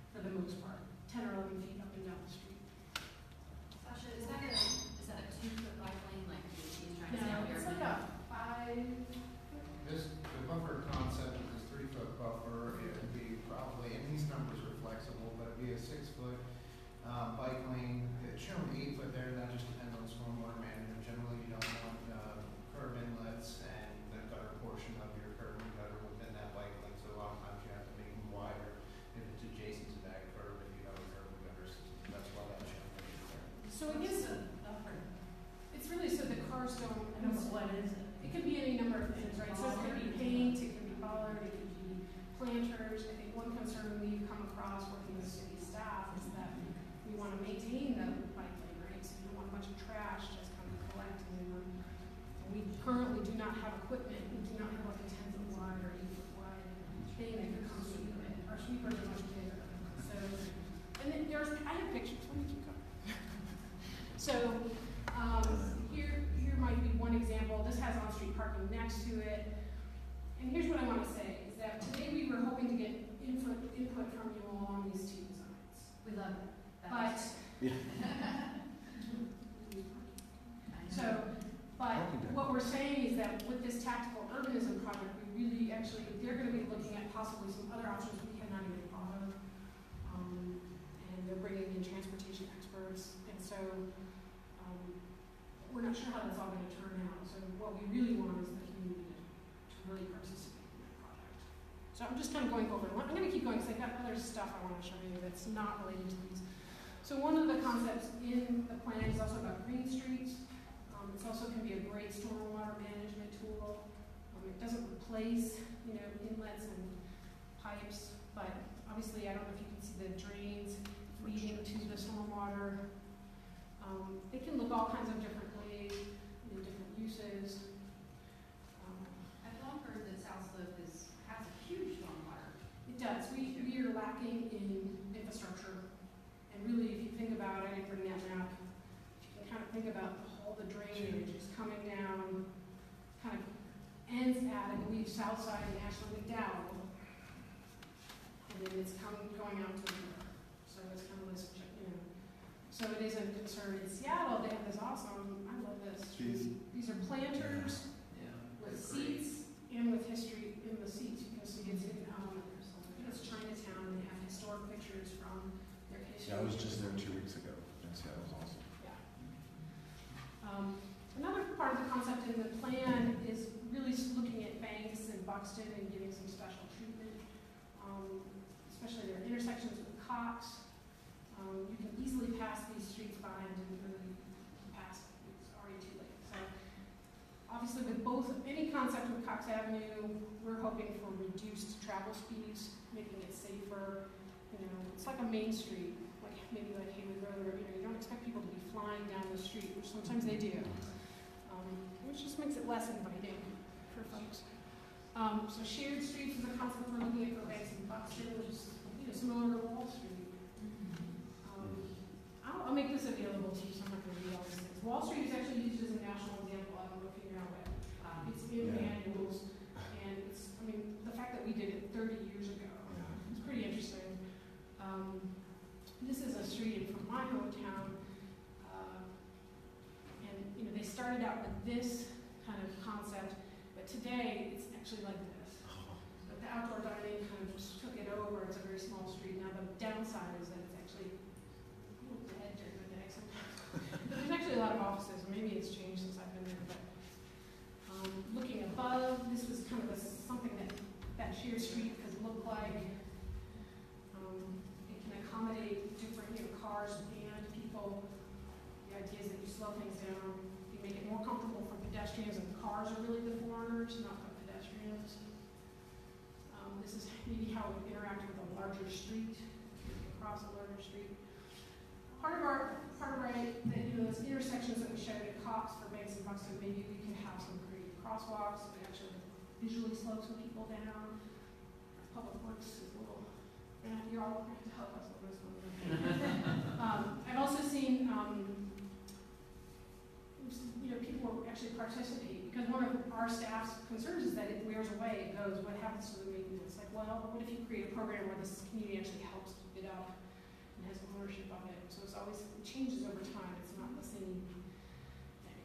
for the most part, 10 or 11 feet up and down the street. Sasha, is that a 2-foot bike lane like she's trying to say? No, it's like a 5. The buffer concept is a 3-foot buffer. It would be probably, and these numbers are flexible, but it'd be a 6-foot bike lane. It's shown 8 foot there. That just depends on stormwater management. Generally, you don't want curb inlets and the gutter portion of your curb and gutter within that bike lane, so a lot of times you have to make them wider if it's adjacent to that curb, if you have a curb and gutter system. That's why that should be there. So I guess it's really so the cars don't. I don't know what is it. It could be any number of things, right? So it could be paint, it could be bollard, it could be planters. I think one concern we've come across working with city staff is that we want to maintain the bike lane, right? So we don't want a bunch of trash just kind of collecting in them. And we currently do not have equipment. We do not have like a 10-foot wide or 8-foot wide thing that could come sweep it. Our sweepers are much bigger. So, and then I have pictures. Let me keep going. So, here might be one example. This has on-street parking next to it. And here's what I want to say, is that today we were hoping to get input from you all on these two designs. We love it. But, what we're saying is that with this tactical urbanism project, we really actually, they're going to be looking at possibly some other options we cannot even thought of. And they're bringing in transportation experts. And so, we're not sure how that's all going to turn out. So what we really want is the community to really participate in that project. So I'm just kind of going over. I'm going to keep going because I've got other stuff I want to show you that's not related to these. So one of the concepts in the plan is also about green streets. It also can be a great stormwater management tool. It doesn't replace, inlets and pipes, but obviously I don't know if you can see the drains leading to the stormwater. They can look all kinds of different ways, different uses. I've long heard that South Slope has a huge stormwater. It does. We are lacking in infrastructure. And really, if you think about it, I didn't bring that map, if you can kind of think about all the drainage is coming down, kind of ends at, I believe, south side of Asheville McDowell. And then it's going out to the river. So it's kind of this, So it is a concern. In Seattle, they have this awesome, I love this. These are planters with seats and with history in the seats. You can see it's in, it's Chinatown. They have historic pictures from their history. Yeah, I was just there 2 weeks ago. And Seattle was awesome. Yeah. Another part of the concept in the plan is really looking at Banks and Buxton and giving some special treatment, especially their intersections with Cox. You can easily pass these streets by and didn't really pass. It's already too late. So obviously with any concept with Cox Avenue, we're hoping for reduced travel speeds, making it safer. It's like a main street, maybe like Haley Road, or you don't expect people to be flying down the street, which sometimes they do. Which just makes it less inviting for folks. So shared streets is a concept we're looking at for Banks and Buxton, which is similar to Wall Street. I'll make this available to you, so I'm not going to read all these things. Wall Street is actually used as a national example. I don't know if you know it. It's in manuals, and the fact that we did it 30 years ago, it's pretty interesting. This is a street from my hometown, and they started out with this kind of concept, but today it's actually like this. But the outdoor dining kind of just took it over. It's a very small street. Now the downside is that it's actually dead during the day sometimes. But there's actually a lot of offices. Maybe it's changed since I've been there. But looking above, this was kind of something that shared street could look like. It can accommodate different cars and people. The idea is that you slow things down. You make it more comfortable for pedestrians, and cars are really the foreigners, not the pedestrians. This is maybe how it would interact with a larger street, across a larger street. Part of our those intersections that we showed at Cox for Banks and Buxton, maybe we can have some creative crosswalks that actually visually slow some people down. Public Works is a little, you're all going to help us on this one. I've also seen, people actually participate, because one of our staff's concerns is that it wears away, it goes, what happens to the maintenance? Like, well, what if you create a program where this community actually helps keep it up and has ownership of it? So it changes over time, it's not the same thing.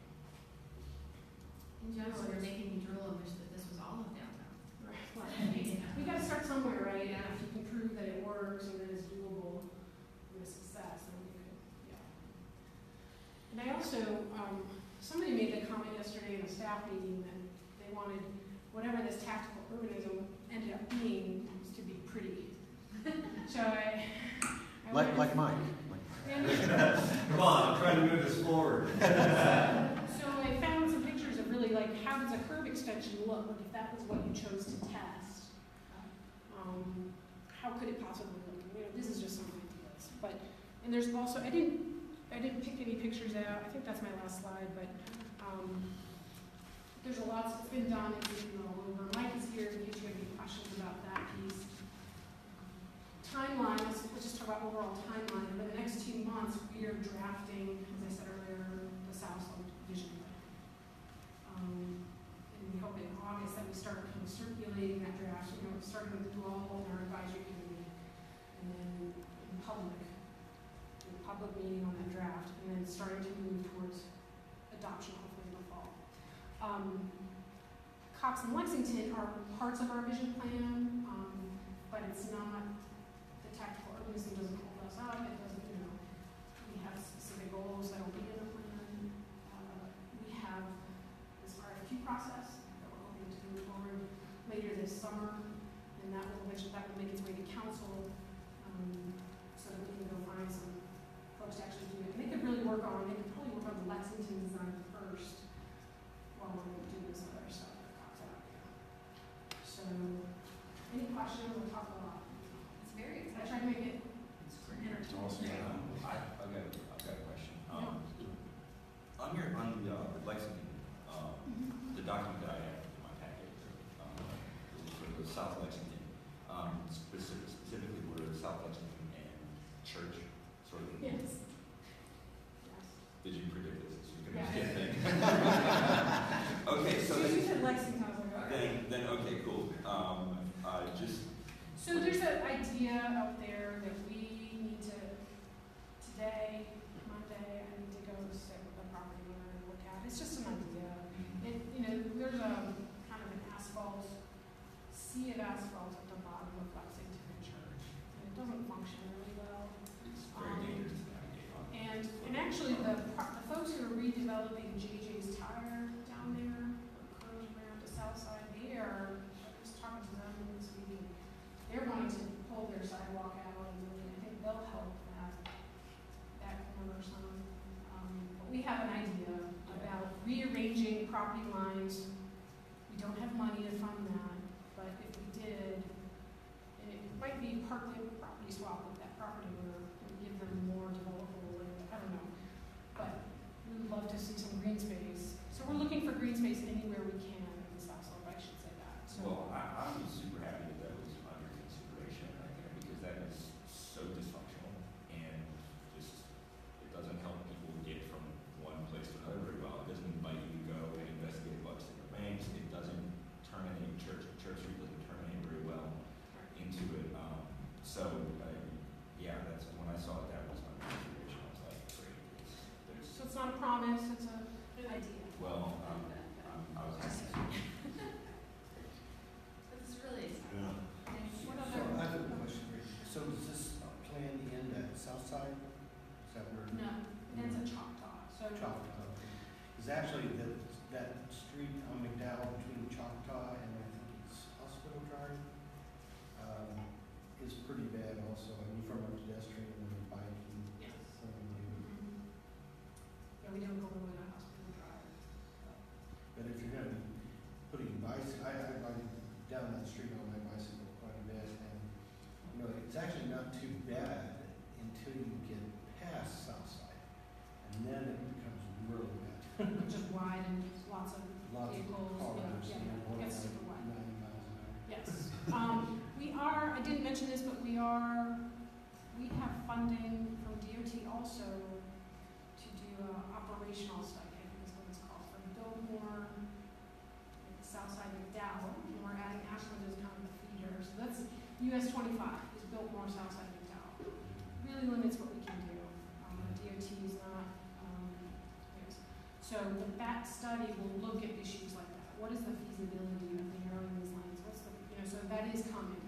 In general, you're making me drool and wish that this was all of downtown. Right. Well, we got to start somewhere, right? Yeah. And if you can prove that it works and that it's doable and a success, then you could, yeah. And I also somebody made the comment yesterday in a staff meeting that they wanted whatever this tactical urbanism ended up being was to be pretty. So I Like Mike. and Come on, I'm trying to move this forward. so I found some pictures of really like how does a curb extension look if that was what you chose to test. How could it possibly look? You know, this is just some ideas. But and there's also I didn't pick any pictures out. I think that's my last slide. But there's a lot that's been done. It's been all over. Mike is here in case you have any questions about that piece. Timeline, let's just talk about overall timeline. Over the next 2 months, we are drafting, as I said earlier, the South Slope Vision Plan. And we hope in August that we start kind of circulating that draft, you know, starting with you all in our advisory committee, and then in public meeting on that draft, and then starting to move towards adoption hopefully in the fall. Cox and Lexington are parts of our vision plan, but it's not. Tactical urbanism doesn't hold us up. It doesn't, you know, we have specific goals that will be in the plan. We have this RFQ process that we're hoping to move forward later this summer, and that will make its way to council, so that we can go find some folks to actually do it. And they could really work on. They could probably work on the Lexington design first, while we're doing this other stuff that Cox out here. So, any questions? We'll talk a lot. Very I try to make it It's awesome. I've got a question. On the Lexington, the document that I have in my packet, for the South Lexington, specifically where South Lexington and Church sort of. Yes. Did you predict this? This was going to Yes. be a thing. Okay, so you said Lexington, I was like, okay. then okay, cool. So there's an idea out there that we need to, today, Monday, I need to go sit with the property owner and look at. It's just an idea. It, you know, there's a kind of an sea of asphalt at the bottom of Lexington Church. And it doesn't function really well. It's very dangerous to navigate on. And actually the folks who are redeveloping JJ's Tire down there, or curves around the south side, I was talking to them in this meeting. They're wanting to pull their sidewalk out, and really, I think they'll help that corner some. But we have an idea about rearranging property lines. We don't have money to fund that, but if we did, and it might be partly a property swap with that property owner, and give them more developable land. I don't know, but we would love to see some green space. So we're looking for green space anywhere we can in the South Slope. I should say that. So. Well, I was super happy that was under consideration right there because that is so dysfunctional and just it doesn't help people get from one place to another very well. It doesn't invite you to go and investigate bucks in the banks. It doesn't terminate Church Street doesn't terminate very well into it. Yeah, that's when I saw that was under consideration. I was like, great. So it's not a promise. It's an idea. Well, I was happy. This is really exciting. Yeah. What So other? I have a question for you. So does this plan end at South Side? Is that where? No, it's a Choctaw. So Choctaw. Because actually, that street on McDowell between Choctaw and I think it's Hospital Drive is pretty bad also. I mean, from a pedestrian and biking. yes. point of view. Yeah, we don't go all the way to Hospital Drive. But if you're going to be putting bicycle, I ride down that street on my bicycle quite a bit, and you know it's actually not too bad until you get past Southside, and then it becomes really bad. Just wide and lots of Lots vehicles. of cars, Yeah, you know, it going gets like super wide. 90 miles an hour. Yes. I didn't mention this, but we have funding from DOT also to do an operational study, I think is what it's called, for Biltmore, Southside McDowell, and we're adding Ashland as kind of the feeder. So that's US 25 is Biltmore, Southside McDowell. Really limits what we can do. DOT is not, yes. So that study will look at issues like that. What is the feasibility of narrowing these lanes? So that is coming.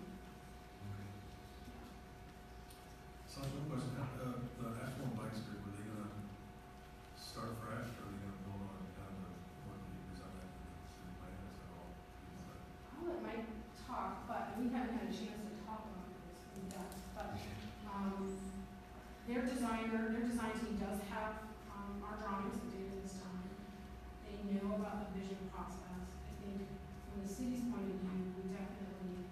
So I have one question. The Asheville Bike Street, were they gonna start fresh or are they gonna build on their design team does have our drawings that did this time. They know about the vision process. I think from the city's point of view, we definitely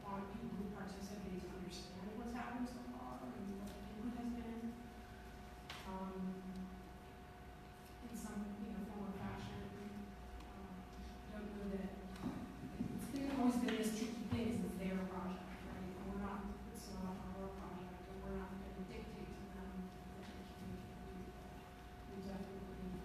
want people who participate to understand what's happened so far and what the input has been. In some, form or fashion. Don't know that it's always been this tricky thing is it's their project, right? And it's not our project, and we're not going to dictate to them what they can do. We definitely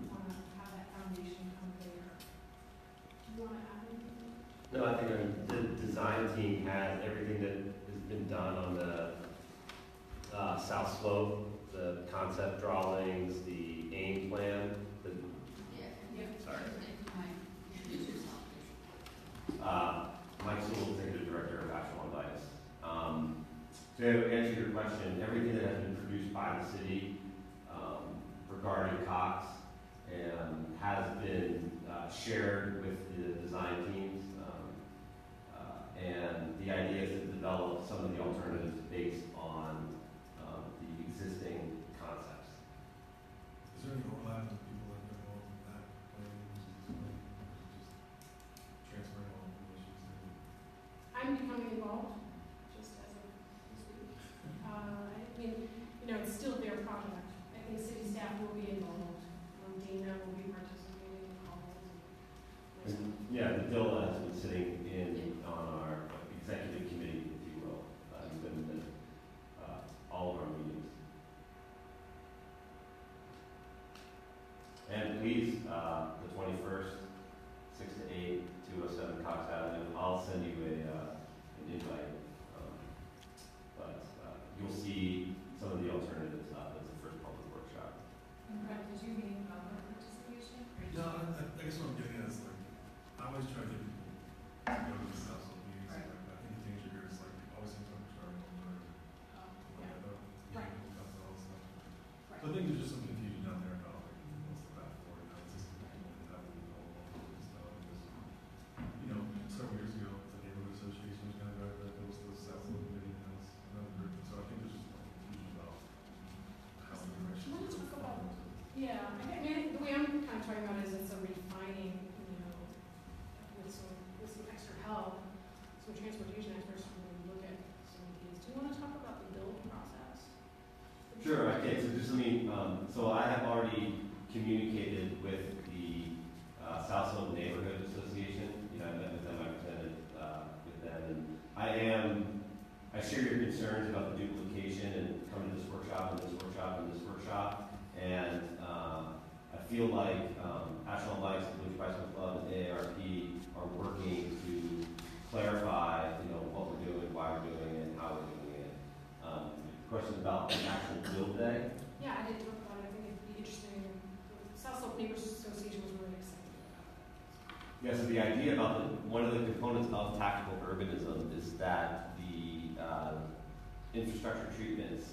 want to have that foundation come there. Do you want to add anything? No, I think the design team has everything that has been done on the south slope, the concept drawings, the AIM plan, sorry. Mike Sewell, Executive Director of Asheville. To answer your question, everything that has been produced by the city regarding Cox and has been shared with the design teams. And the idea is to develop some of the alternatives based on the existing concepts. Is there any overlap with people that are involved in that planning, just transferring all information to? I'm becoming involved, just as of this week. It's still their project. I think city staff will be involved. Dana will be participating in calls. Yeah, Bill has been sitting in on our executive committee, if you will. He's been in all of our meetings. And please, the 21st, 6 to 8, 207 Cox Avenue, I'll send you an invite. But you'll see some of the alternatives as the first public workshop. And Brett, did you mean public participation? No, I guess what I'm getting at is like, I always try to get people to go to the South Slope meetings. Right. Like, I think the danger here is like, always seems like we're starting to learn. Right. So I think there's just some confusion out there about like, what's the path forward, how is this going to happen, all this stuff. Because, several years ago, the neighborhood association was kind of right, that was the South Slope committee, and that was another group. And so I think there's just more confusion about how the direction Let's is talk going about- to. Yeah, the way I'm kind of talking about it is it's a refining, with some extra help, some transportation experts to really look at some of these. Do you want to talk about the build process? Sure, I can. So just let me, so I have already communicated with the South Slope Neighborhood Association. I met with them, I presented with them, and I share your concerns about the duplication and coming to this workshop and this workshop and this workshop. And I feel like Asheville Bikes, the Blue Bicycle Club, and AARP are working to clarify, what we're doing, why we're doing it, how we're doing it. Question about the actual build day. Yeah, I did talk about it. I think it'd be interesting. South Slope Neighbors Association was really excited about it. Yeah, so the idea about one of the components of tactical urbanism is that the infrastructure treatments,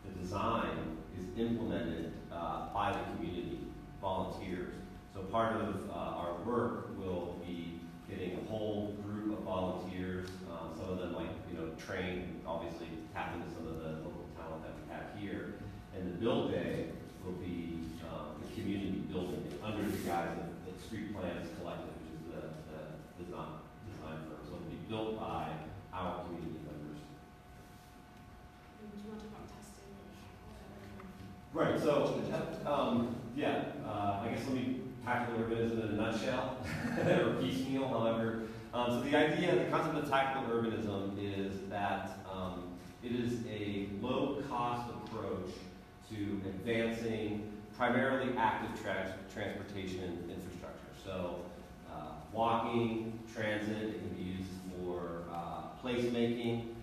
the design is implemented by the community, volunteers. So part of our work will be getting a whole group of volunteers. Some of them might, train, obviously tap into some of the local talent that we have here. And the build day will be the community building it under the guise of the Street Plans Collective, which is the design firm. So it'll be built by our community members. Do you want to talk about testing and all that? Right, so, I guess let me tactical urbanism in a nutshell, or piecemeal, however. So the concept of tactical urbanism is that it is a low-cost approach to advancing primarily active transportation infrastructure. So walking, transit, it can be used for placemaking.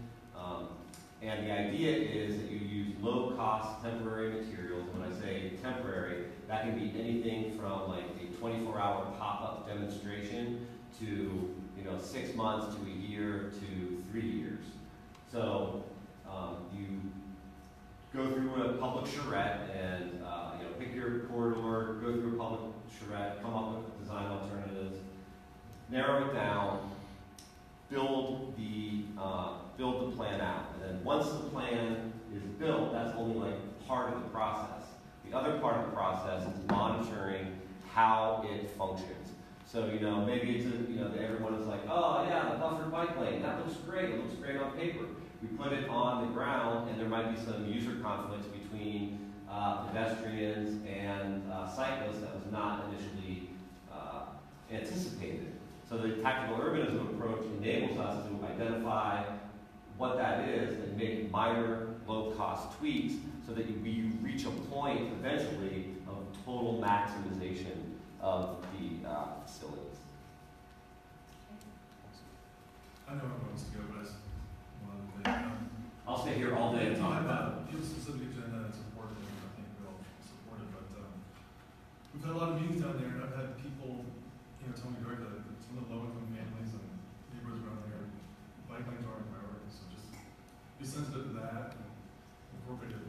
And the idea is that you use low-cost temporary materials. When I say temporary, that can be anything from like a 24-hour pop-up demonstration to 6 months to a year to 3 years. So you go through a public charrette and pick your corridor, go through a public charrette, come up with design alternatives, narrow it down, build the plan out, and then once the plan is built, that's only like part of the process. The other part of the process is monitoring how it functions. So, maybe it's everyone is like, oh yeah, the buffered bike lane, that looks great, it looks great on paper. We put it on the ground and there might be some user conflicts between pedestrians and cyclists that was not initially anticipated. So the tactical urbanism approach enables us to identify what that is and make minor, low-cost tweaks so that you reach a point eventually of total maximization of the facilities. I know I'm supposed to go, but I just wanted to think. I'll stay here all day and talk about it. You have a specific agenda that's important, and I think we all support it, but we've had a lot of meetings down there, and I've had people, tell me directly that some of the low-income families and neighborhoods around there, bike lanes are a priority, so just be sensitive to that and incorporate it.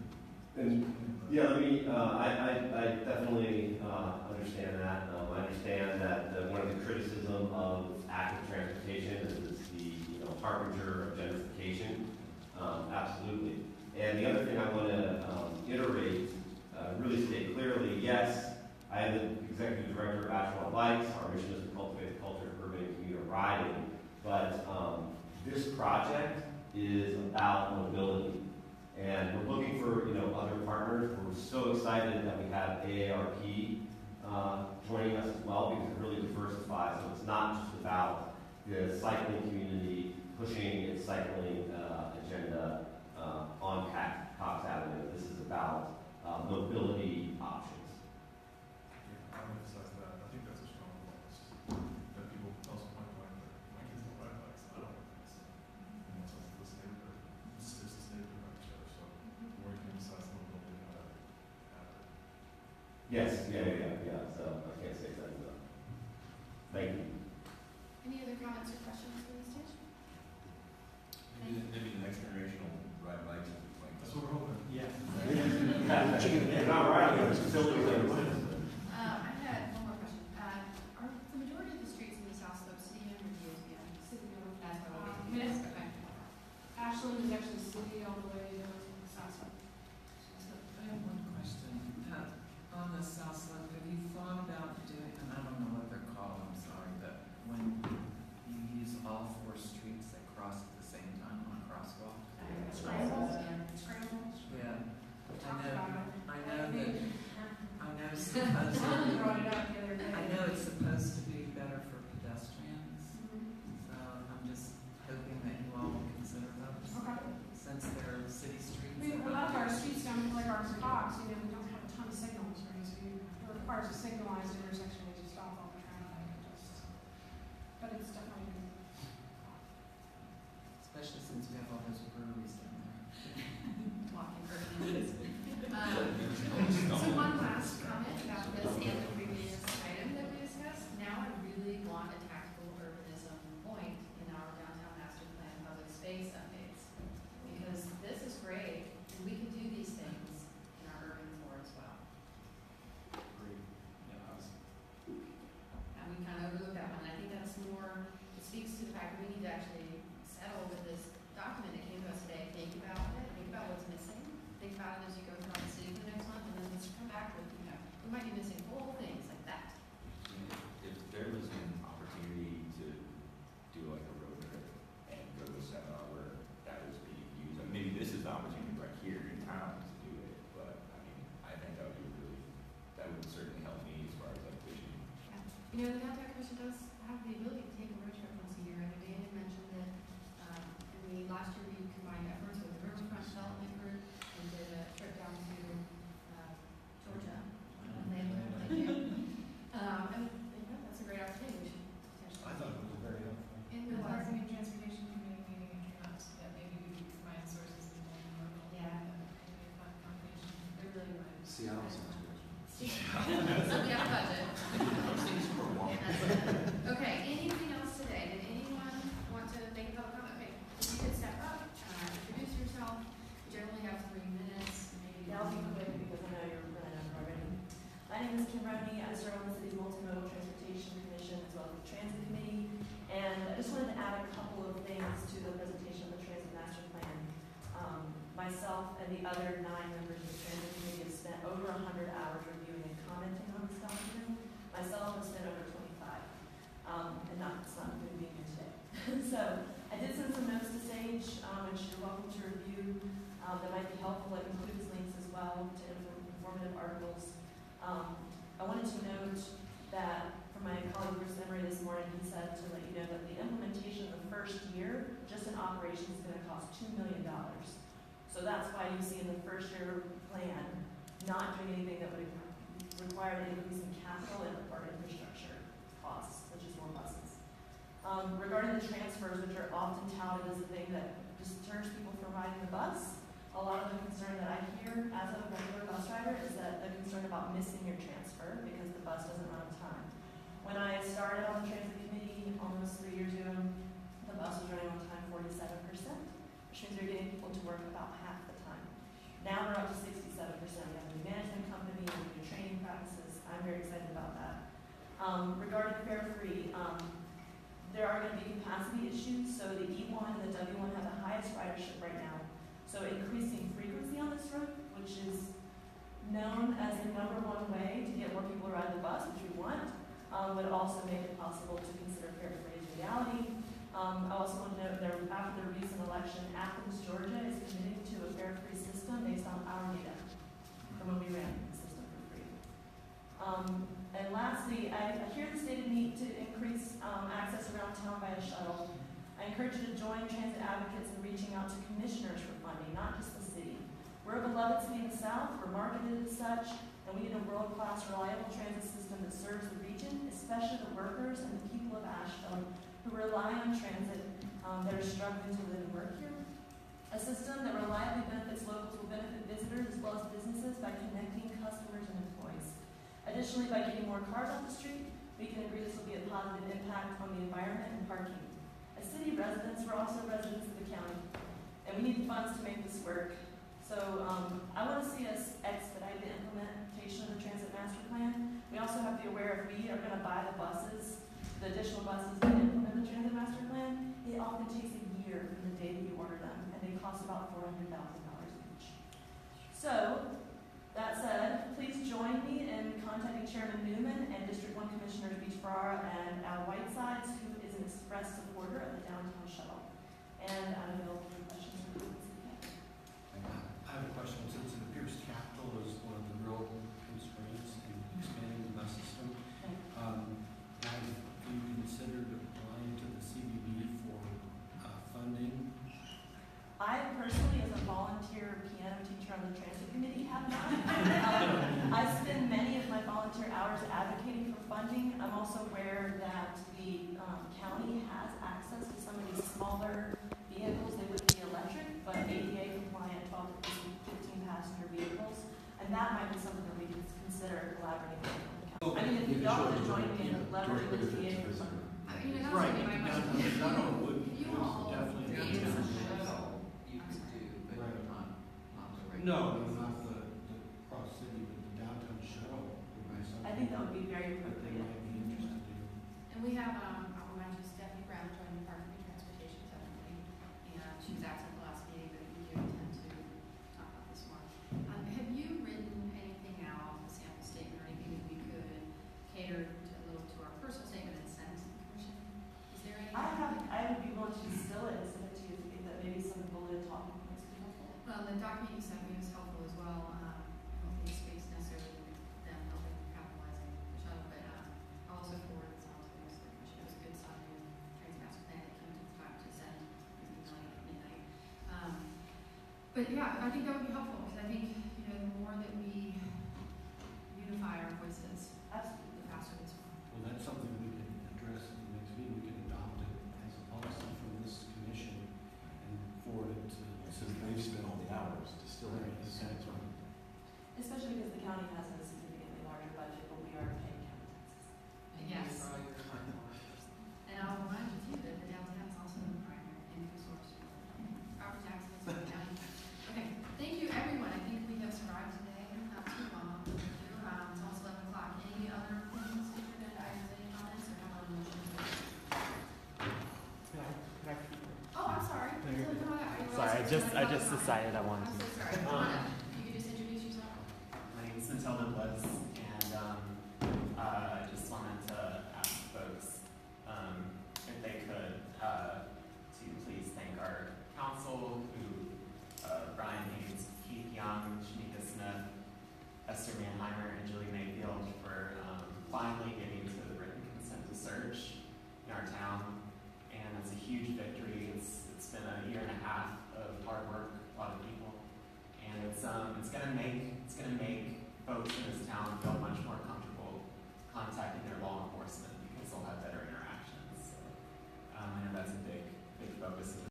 Yeah, I definitely understand that. I understand that one of the criticism of active transportation is it's the harbinger of gentrification. Absolutely. And the other thing I want to iterate, really state clearly, yes, I am the executive director of Asheville Bikes. Our mission is to cultivate a culture of urban and commuter riding. But this project is about mobility. And we're looking for other partners. We're so excited that we have AARP joining us as well because it really diversifies. So it's not just about the cycling community pushing its cycling agenda on Cox Avenue. This is about mobility options. Yeah, I would emphasize that. I think that's a strong point. It's just that people also point blank that my kids don't ride bikes, I don't ride bikes. And that's what this neighborhood, it's this neighborhood around each other, so the more you can emphasize the mobility, how that happen. Yes, yeah. So I can't say that enough. Thank you. Any other comments or questions for the stage? Maybe the next generation will ride bikes. That's what we're hoping. Yeah. You're not right. Facilities are I had one more question. Are the majority of the streets in the South Slope city-owned or DOT-owned? City-owned. That's what I was Yes. Okay. Ashland is actually city all the way to South. I have one question. On the South Slope, have you thought about doing, and I don't know what they're called, I'm sorry, but when you use all four streets that cross at the same time on a crosswalk? Scrambles. Yeah. Talked about it. I know supposedly, Brought it up the other day. I know it's supposed to be better for pedestrians, so I'm just hoping that you all will consider those. Okay. Since they're city streets. A lot of our streets down like our Cox, we don't have a ton of signals, right? So it requires a signalized intersection as you stop all the traffic. But it's definitely good. Especially since we have all those breweries down there. Walking urban. So one last comment about this and the previous item that we discussed. Now I really want a tactical urbanism point in our downtown master plan public space updates. Because this is great, and we can do these things in our urban core as well. And we kind of overlooked that one. I think that's more, it speaks to the fact that we need to actually settle with this document that came to us today. Think about it, think about what's missing. Think about it as you go throughout the city for the next month, and then let's come back with, we might be missing whole things like that. If there was an opportunity to do like a road trip and go to a seminar where that was being used, and maybe this is the opportunity right here in town to do it, but I think that would certainly help me as far as like vision. The downtown commission does have the ability to take a road trip once a year, and Dan had mentioned that, last year we combined efforts with the Riverfront Development Group and did a trip down to, Georgia. And they learned like you. And that's a great opportunity, we should potentially. I thought it was very helpful. In the Parking and Transportation Committee meeting, it came up that maybe we could combine sources and then local. Yeah. Maybe a fun combination. It really would. Seattle sounds good. So we have a budget. Okay, anything else today? Did anyone want to make a public comment? Okay, if you could step up, introduce yourself. You generally have 3 minutes, maybe. Yeah, I'll be quick because I know you're running out already. My name is Kim Rodney. I serve on the city's Multimodal Transportation Commission as well as the Transit Committee. And I just wanted to add a couple of things to the presentation of the Transit Master Plan. Myself and and the other 9 members of the transit committee have spent over 100 hours reviewing and commenting on this document. Myself has spent over 25, and not some good being here today. So I did send some notes to Sage, which you're welcome to review. That might be helpful. It includes links as well to informative articles. I wanted to note that from my colleague Bruce Emery this morning, he said to let you know that the implementation of the first year, just in operations, is going to cost $2 million. So that's why you see in the first year plan not doing anything that would require an increase in capital or infrastructure costs, such as more buses. Regarding the transfers, which are often touted as the thing that deters people from riding the bus, a lot of the concern that I hear as a regular bus driver is that the concern about missing your transfer because the bus doesn't run on time. When I started on the transit committee almost 3 years ago, the bus was running on time 47%, which means they're getting people to work about half the time. Now we're up to 67%. We have a new management company, we have new training practices. I'm very excited about that. Regarding fare free, there are going to be capacity issues. So the E1 and the W1 have the highest ridership right now. So increasing frequency on this route, which is known as the #1 way to get more people to ride the bus, which we want, would also make it possible to consider fare free as reality. I also want to note that after the recent election, Athens, Georgia is committing to a fare free system based on our data from when we ran the system for free. And lastly, I hear the stated need to increase access around town by a shuttle. I encourage you to join transit advocates in reaching out to commissioners for funding, not just the city. We're a beloved city in the South, we're marketed as such, and we need a world-class, reliable transit system that serves the region, especially the workers and the people of Asheville who rely on transit that are struggling to live and work here. A system that reliably benefits locals will benefit visitors as well as businesses by connecting customers and employees. Additionally, by getting more cars off the street, we can agree this will be a positive impact on the environment and parking. As city residents, we're also residents of the county, and we need funds to make this work. So I want to see us expedite the implementation of the transit master plan. We also have to be aware if we are going to buy the buses, the additional buses that implement the transit master plan, it often takes a year from the day that you order them, and they cost about $400,000 each. So, that said, please join me in contacting Chairman Newman and District 1 Commissioners Beach Ferrara and Al Whitesides, who is an express supporter of the downtown shuttle. And I'm available for questions or comments. I have a question. Since it appears capital is one of the real constraints in expanding the bus system, have you considered applying to the CBB for funding? I personally, as a volunteer piano teacher on the transit committee, have not. I spend many of my volunteer hours advocating for funding. I'm also aware that the county has access to some of these smaller vehicles. They wouldn't be electric, but ADA compliant 12 to 15 passenger vehicles. And that might be something that we could consider collaborating with. I mean, if y'all would join me in leveraging this VA for funding. That was gonna be my question. Not all would. You all Definitely. be in some Downtown. You could do, but Right. not the regular. No, not the cross city, but the downtown shuttle would be something. I think that would be very that they appropriate. might be interested in. And we have, I'll remind you, Stephanie Brown joined the Parking and Transportation Subcommittee, and she was absent the last meeting, but we do intend to talk about this more. Have you written anything out, a sample statement or anything that we could cater to a little to our personal statement and send to the commission? Is there any? I would be willing to distill it and send it to you if you think that maybe some bulleted talking points would be helpful. Well, the document you sent me was helpful as well. I don't think space necessarily with them helping capitalizing the shuttle, but I'll also forward this on to the rest of the commission. It was a good summary of transit master plan that came to the time to send at midnight. But yeah, I think that would be helpful because I think, the more that we unify our voices, Absolutely. the faster this will. Well, that's something we can address at the next meeting. We can adopt it as a policy from this commission and forward it to. Since they've spent all the hours distilling it, Right. that's right. Especially because the county has a significantly larger budget, but we are paying county taxes. Yes. For all your time. And I'll remind you too that the downtown is also the primary income source for property taxes and county taxes. Okay, thank you everyone. I just decided I wanted to. I'm so sorry.